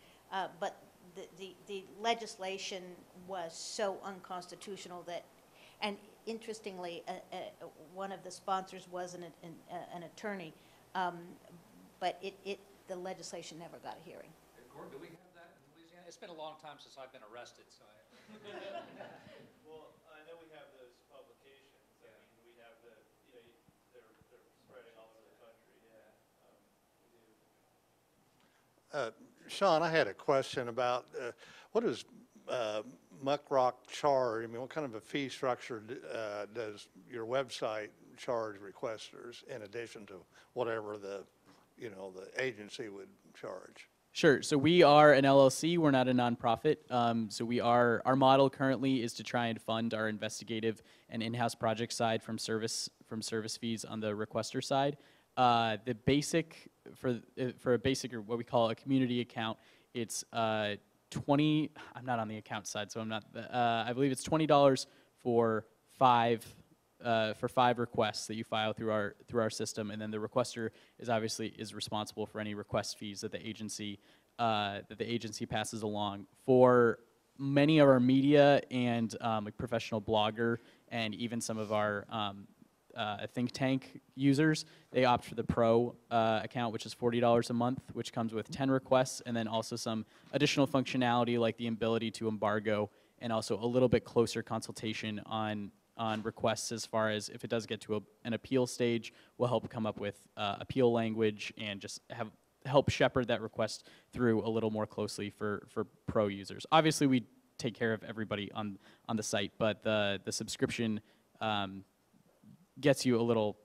but the legislation was so unconstitutional that, and interestingly, one of the sponsors was an attorney, but the legislation never got a hearing. Gordon, do we have that in Louisiana? It's been a long time since I've been arrested, so Well, I know we have those publications. I mean, we have they're spreading all over the country. Yeah, we do. Sean, I had a question about what does Muck Rock charge? I mean, what kind of a fee structure does your website charge requesters in addition to whatever the agency would charge? Sure. So we are an LLC. We're not a nonprofit. So our model currently is to try and fund our investigative and in-house project side from service fees on the requester side. The basic for a basic, or what we call a community account, it's 20. I'm not on the account side, so I'm not. I believe it's $20 for 5 requests that you file through our system, and then the requester is responsible for any request fees that the agency passes along. For many of our media and like professional blogger and even some of our think tank users, they opt for the pro account, which is $40 a month, which comes with 10 requests, and then also some additional functionality like the ability to embargo, and also a little bit closer consultation on requests as far as if it does get to an appeal stage, we'll help come up with appeal language and just help shepherd that request through a little more closely for pro users. Obviously, we take care of everybody on the site, but the subscription gets you a little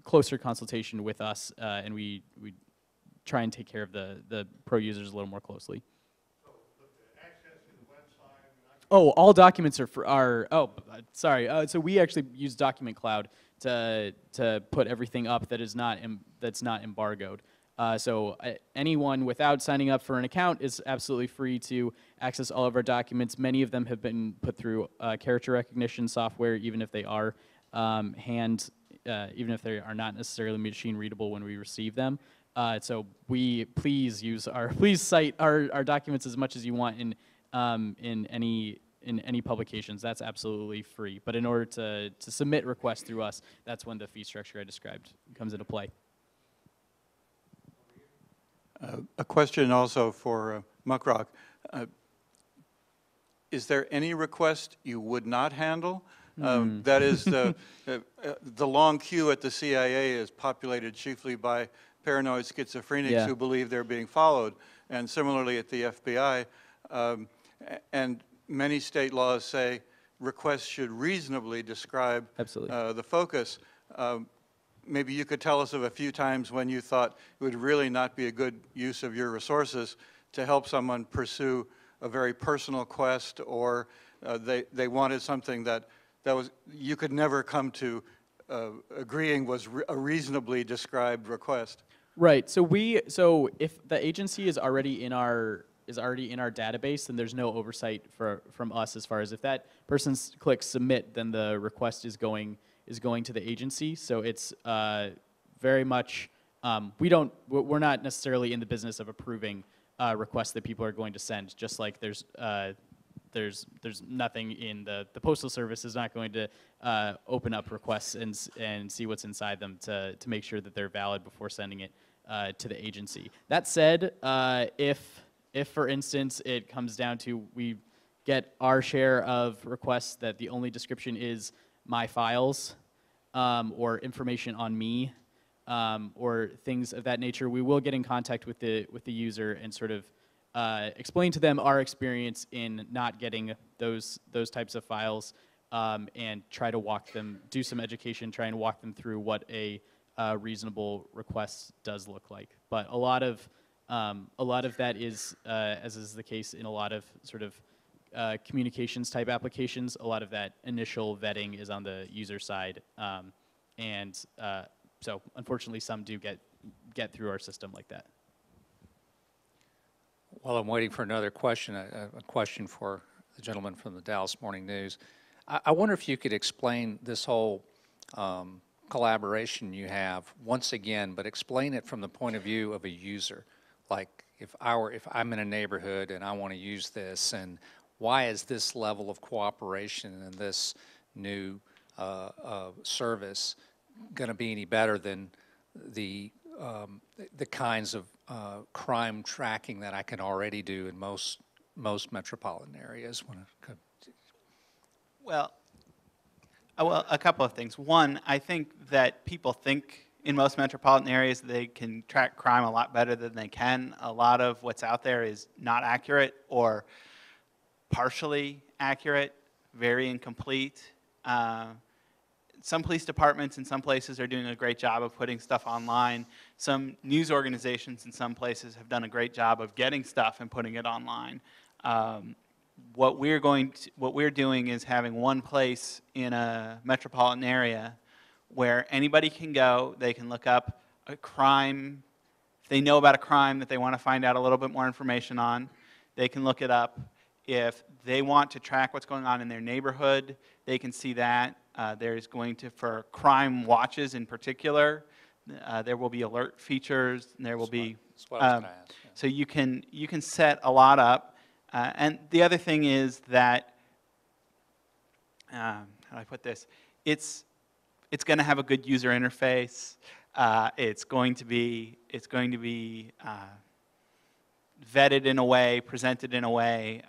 closer consultation with us, and we try and take care of the pro users a little more closely. So, but the access to the website. Oh, all documents so we actually use Document Cloud to put everything up that's not embargoed. So anyone without signing up for an account is absolutely free to access all of our documents. Many of them have been put through character recognition software, even if they are even if they are not necessarily machine readable when we receive them. So please cite our documents as much as you want in any publications. That's absolutely free. But in order to submit requests through us, that's when the fee structure I described comes into play. A question also for Muckrock. Is there any request you would not handle? That is, the long queue at the CIA is populated chiefly by paranoid schizophrenics who believe they're being followed, and similarly at the FBI. And many state laws say requests should reasonably describe the focus. maybe you could tell us of a few times when you thought it would really not be a good use of your resources to help someone pursue a very personal quest, or they wanted something that was, you could never come to agreeing was a reasonably described request. Right. So if the agency is already in our database, then there's no oversight from us as far as if that person clicks submit, then the request is going to the agency. So it's very much we're not necessarily in the business of approving requests that people are going to send. Just like there's nothing in the Postal Service is not going to open up requests and see what's inside them to make sure that they're valid before sending it to the agency. That said, if for instance it comes down to we get our share of requests that the only description is my files or information on me or things of that nature, we will get in contact with the user and sort of explain to them our experience in not getting those types of files and try to do some education, try and walk them through what a reasonable request does look like. But a lot of that is, as is the case in a lot of sort of communications type applications, a lot of that initial vetting is on the user side, so unfortunately some do get through our system like that. While I'm waiting for another question, a question for the gentleman from the Dallas Morning News. I wonder if you could explain this whole collaboration you have once again, but explain it from the point of view of a user. Like if I'm in a neighborhood and I want to use this, and why is this level of cooperation and this new service going to be any better than the kinds of crime tracking that I can already do in most metropolitan areas? Well, a couple of things. One, I think that people think in most metropolitan areas they can track crime a lot better than they can. A lot of what's out there is not accurate or partially accurate, very incomplete. Some police departments in some places are doing a great job of putting stuff online. Some news organizations in some places have done a great job of getting stuff and putting it online. What we're doing is having one place in a metropolitan area where anybody can go, they can look up a crime. If they know about a crime that they want to find out a little bit more information on, they can look it up. If they want to track what's going on in their neighborhood, they can see that. There's going to, for crime watches in particular, there will be alert features, and there will be. That's what I was going to ask. Yeah. So you can set a lot up, and the other thing is that how do I put this? It's going to have a good user interface. It's going to be vetted in a way, presented in a way.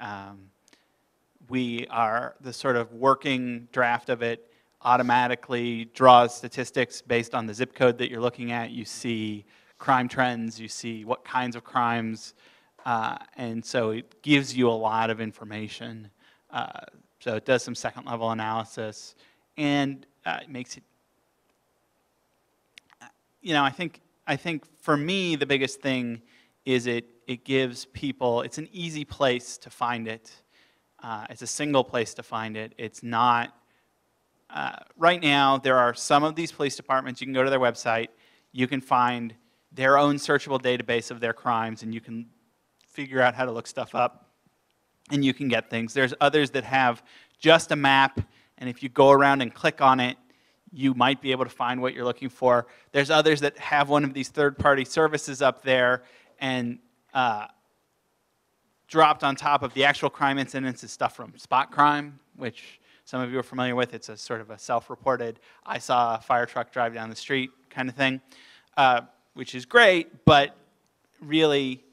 The sort of working draft of it automatically draws statistics based on the zip code that you're looking at. You see crime trends, you see what kinds of crimes, and so it gives you a lot of information. So it does some second level analysis, and it makes it, I think for me the biggest thing is it gives people, it's an easy place to find it. It's a single place to find it. It's not, right now there are some of these police departments, you can go to their website, you can find their own searchable database of their crimes, and you can figure out how to look stuff up, and you can get things. There's others that have just a map, and if you go around and click on it, you might be able to find what you're looking for. There's others that have one of these third-party services up there, and dropped on top of the actual crime incidents is stuff from Spot Crime, which some of you are familiar with. It's a sort of a self-reported, I saw a fire truck drive down the street kind of thing, which is great, but really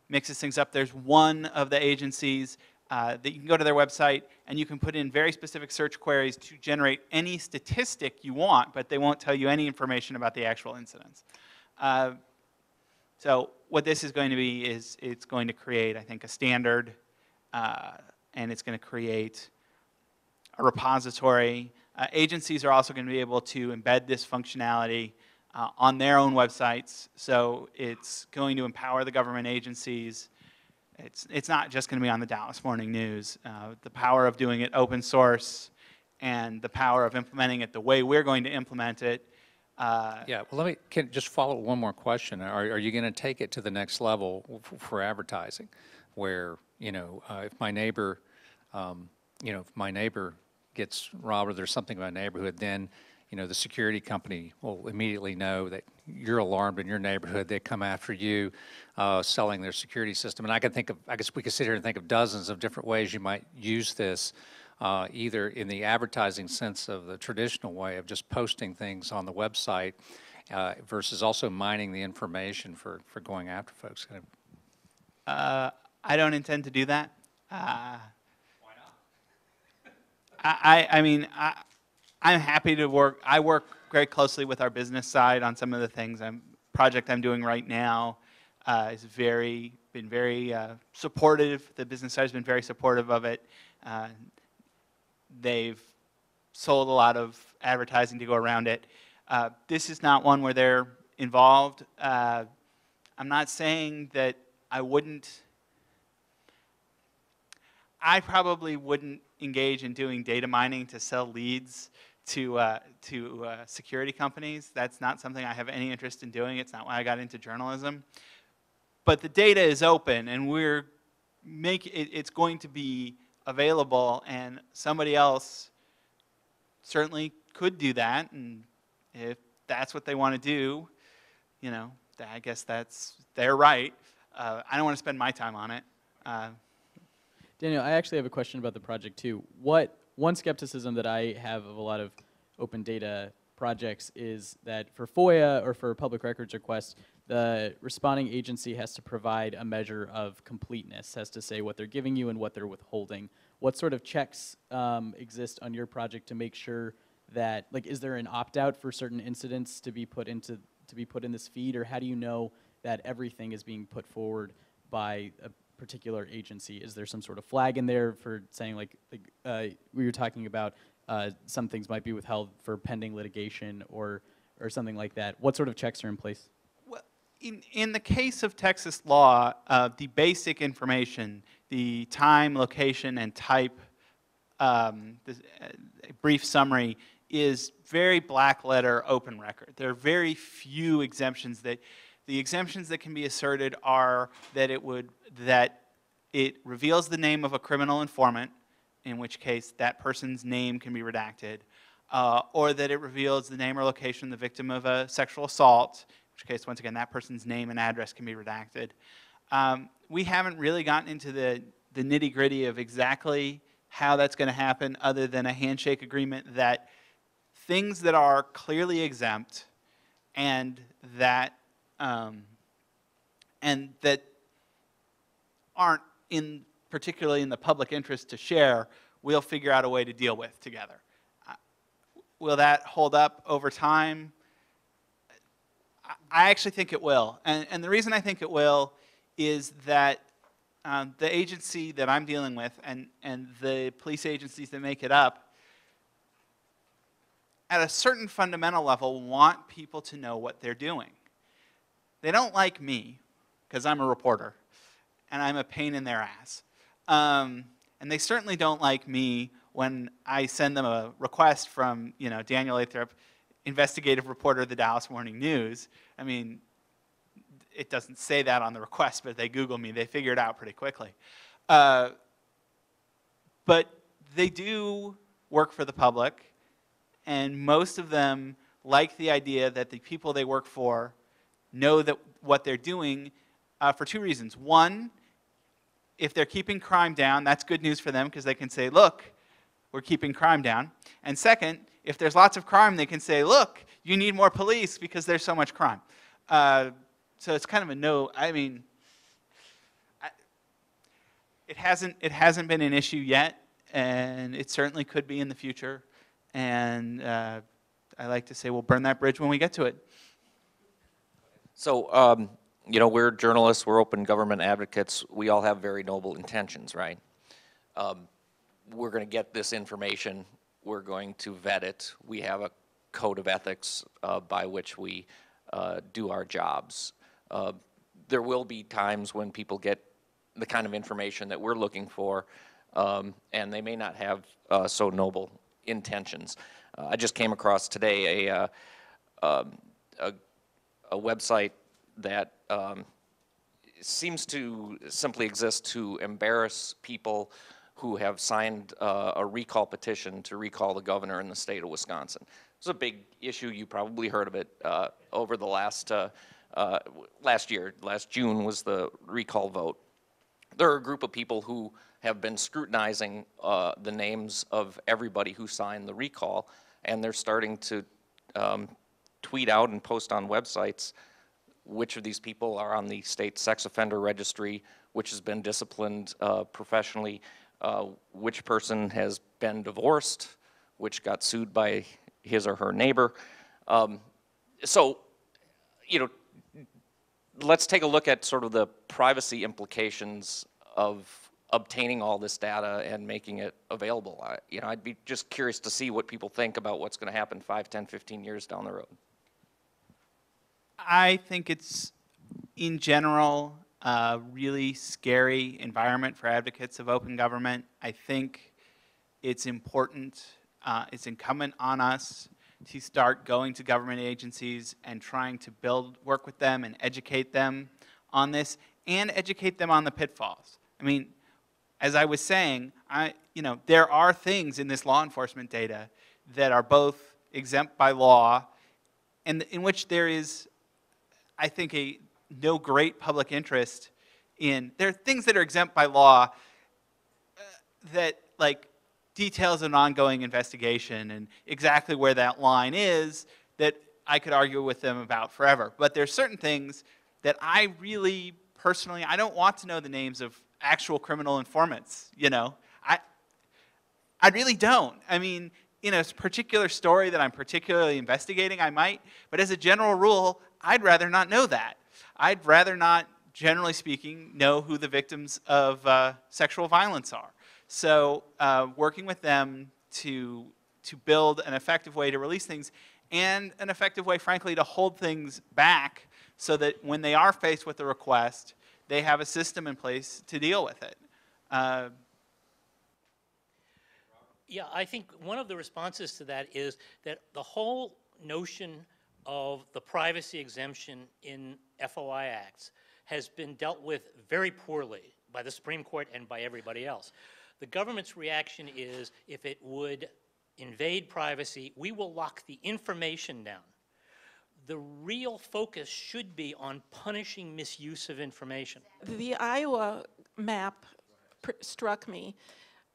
mixes things up. There's one of the agencies that you can go to their website and you can put in very specific search queries to generate any statistic you want, but they won't tell you any information about the actual incidents. So what this is going to be is it's going to create, I think, a standard, and it's going to create a repository Agencies are also going to be able to embed this functionality on their own websites, so it's going to empower the government agencies. It's not just going to be on the Dallas Morning News. The power of doing it open source and the power of implementing it the way we're going to implement it. Yeah, well, can just follow one more question. Are you going to take it to the next level for advertising, where, if my neighbor, if my neighbor gets robbed or there's something in my neighborhood, then, the security company will immediately know that you're alarmed in your neighborhood. They come after you, selling their security system. And I guess we could sit here and think of dozens of different ways you might use this, either in the advertising sense of the traditional way of just posting things on the website, versus also mining the information for going after folks. I don't intend to do that. Why not? I'm happy to work. I work very closely with our business side on some of the things. Project I'm doing right now is been very supportive. The business side has been very supportive of it. They've sold a lot of advertising to go around it. This is not one where they're involved. I'm not saying that I probably wouldn't engage in doing data mining to sell leads to security companies. That's not something I have any interest in doing. It's not why I got into journalism. But the data is open, and it's going to be available, and somebody else certainly could do that. And if that's what they want to do, I guess that's their right. I don't want to spend my time on it. Daniel, I actually have a question about the project too. One skepticism that I have of a lot of open data projects is that for FOIA or for public records requests, the responding agency has to provide a measure of completeness, has to say what they're giving you and what they're withholding. What sort of checks exist on your project to make sure that, is there an opt-out for certain incidents to be put in this feed, or how do you know that everything is being put forward by a particular agency? Is there some sort of flag in there for saying, we were talking about some things might be withheld for pending litigation or something like that? What sort of checks are in place? Well, in the case of Texas law, the basic information, the time, location, and type, brief summary, is very black letter open record. There are very few exemptions. The exemptions that can be asserted are that it reveals the name of a criminal informant, in which case that person's name can be redacted, or that it reveals the name or location of the victim of a sexual assault, in which case, once again, that person's name and address can be redacted. We haven't really gotten into the nitty-gritty of exactly how that's going to happen, other than a handshake agreement that things that are clearly exempt and that aren't particularly in the public interest to share, we'll figure out a way to deal with together. Will that hold up over time? I actually think it will. And the reason I think it will is that the agency that I'm dealing with and the police agencies that make it up, at a certain fundamental level, want people to know what they're doing. They don't like me, because I'm a reporter, and I'm a pain in their ass. And they certainly don't like me when I send them a request from, Daniel Lathrop, investigative reporter of the Dallas Morning News. I mean, it doesn't say that on the request, but if they Google me, they figure it out pretty quickly. But they do work for the public, and most of them like the idea that the people they work for know that what they're doing for two reasons. One, if they're keeping crime down, that's good news for them, because they can say, look, we're keeping crime down. And second, if there's lots of crime, they can say, look, you need more police because there's so much crime. So it's kind of a no. I mean, it hasn't been an issue yet, and it certainly could be in the future. And I like to say we'll burn that bridge when we get to it. So, we're journalists, we're open government advocates, we all have very noble intentions, right? We're going to get this information we're going to vet it. We have a code of ethics by which we do our jobs. There will be times when people get the kind of information that we're looking for, and they may not have so noble intentions. I just came across today a website that seems to simply exist to embarrass people who have signed a recall petition to recall the governor in the state of Wisconsin. It was a big issue. You probably heard of it over the last year. Last June was the recall vote. There are a group of people who have been scrutinizing the names of everybody who signed the recall, and they're starting to tweet out and post on websites which of these people are on the state sex offender registry, which has been disciplined professionally, which person has been divorced, which got sued by his or her neighbor. So, you know, let's take a look at sort of the privacy implications of obtaining all this data and making it available. You know, I'd be just curious to see what people think about what's going to happen 5, 10, 15 years down the road. I think it's, in general, a really scary environment for advocates of open government. I think it's important, it's incumbent on us to start going to government agencies and trying to work with them and educate them on this, and educate them on the pitfalls. I mean, as I was saying, there are things in this law enforcement data that are both exempt by law and in which there is, I think, no great public interest in. There are things that are exempt by law that, like, details an ongoing investigation and exactly where that line is that I could argue with them about forever. But there's certain things that I really, personally, I don't want to know the names of actual criminal informants, you know. I really don't. I mean, in a particular story that I'm particularly investigating, I might, but as a general rule, I'd rather not know that. I'd rather not, generally speaking, know who the victims of sexual violence are. So working with them to build an effective way to release things, and an effective way, frankly, to hold things back so that when they are faced with a request, they have a system in place to deal with it. Yeah, I think one of the responses to that is that the whole notion of the privacy exemption in FOI Acts has been dealt with very poorly by the Supreme Court and by everybody else. The government's reaction is, if it would invade privacy, we will lock the information down. The real focus should be on punishing misuse of information. The Iowa map struck me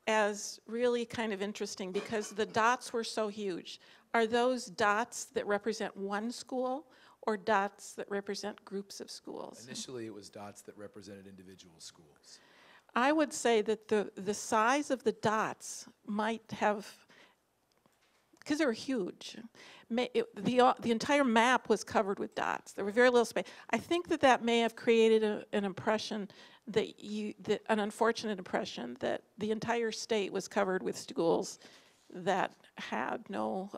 as really kind of interesting because the dots were so huge. Are those dots that represent one school or dots that represent groups of schools? Initially, it was dots that represented individual schools. I would say that the size of the dots might have, because they were huge, the entire map was covered with dots. There were very little space. I think that may have created an impression an unfortunate impression that the entire state was covered with schools that had no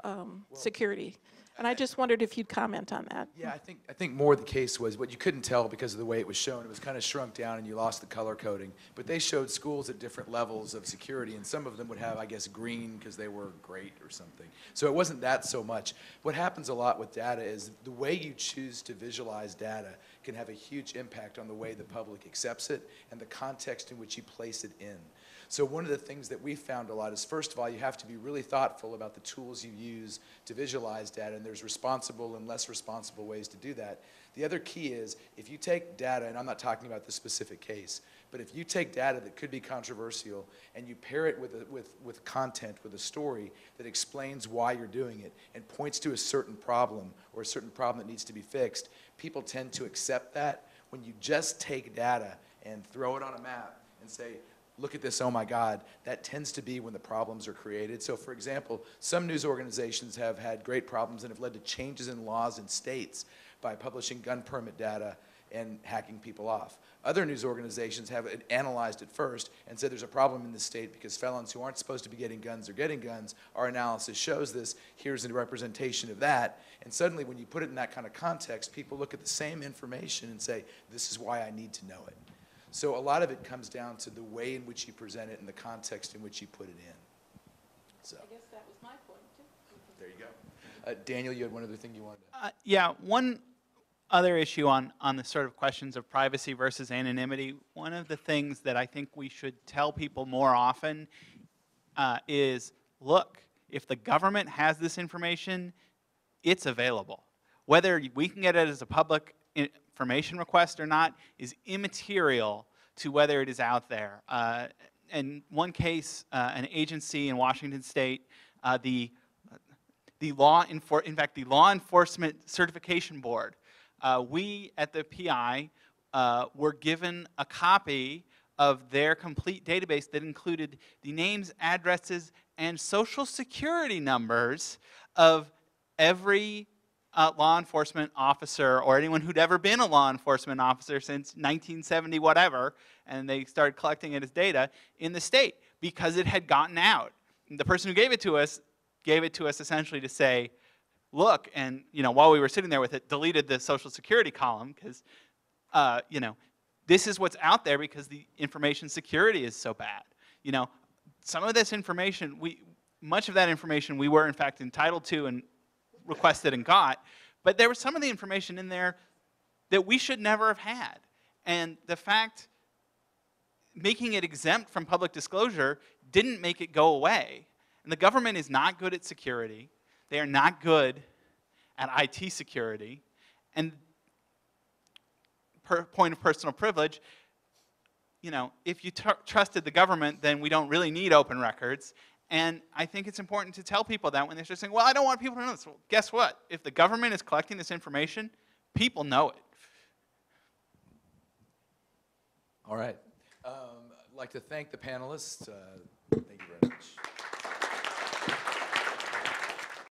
security. And I just wondered if you'd comment on that. Yeah, I think more the case was what you couldn't tell because of the way it was shown. It was kind of shrunk down and you lost the color coding. But they showed schools at different levels of security, and some of them would have, I guess, green because they were great or something. So it wasn't that so much. What happens a lot with data is the way you choose to visualize data can have a huge impact on the way the public accepts it and the context in which you place it in. So one of the things that we found a lot is, first of all, you have to be really thoughtful about the tools you use to visualize data, and there's responsible and less responsible ways to do that. The other key is, if you take data, and I'm not talking about this specific case, but if you take data that could be controversial and you pair it with content, with a story that explains why you're doing it and points to a certain problem or a certain problem that needs to be fixed, people tend to accept that. When you just take data and throw it on a map and say, look at this, oh my God, that tends to be when the problems are created. So for example, some news organizations have had great problems and have led to changes in laws in states by publishing gun permit data and hacking people off. Other news organizations have analyzed it first and said there's a problem in the state because felons who aren't supposed to be getting guns are getting guns. Our analysis shows this. Here's a representation of that. And suddenly when you put it in that kind of context, people look at the same information and say, this is why I need to know it. So a lot of it comes down to the way in which you present it and the context in which you put it in. So. I guess that was my point, too. There you go. Daniel, you had one other thing you wanted to. Yeah, one other issue on the sort of questions of privacy versus anonymity. One of the things that I think we should tell people more often is, look, if the government has this information, it's available. Whether we can get it as a public information request or not is immaterial to whether it is out there. In one case, an agency in Washington State, the Law Enforcement Certification Board, we at the PI were given a copy of their complete database that included the names, addresses, and social security numbers of every law enforcement officer or anyone who'd ever been a law enforcement officer since 1970 whatever, and they started collecting it as data in the state because it had gotten out. And the person who gave it to us essentially to say, look, and while we were sitting there with it, deleted the social security column because this is what's out there because the information security is so bad. Some of this information, much of that information we were in fact entitled to and requested and got, but there was some of the information in there that we should never have had. And the fact making it exempt from public disclosure didn't make it go away. And the government is not good at security. They are not good at IT security. And per point of personal privilege, if you trusted the government, then we don't really need open records. And I think it's important to tell people that when they're just saying, well, I don't want people to know this. Well, guess what? If the government is collecting this information, people know it. All right. I'd like to thank the panelists. Thank you very much.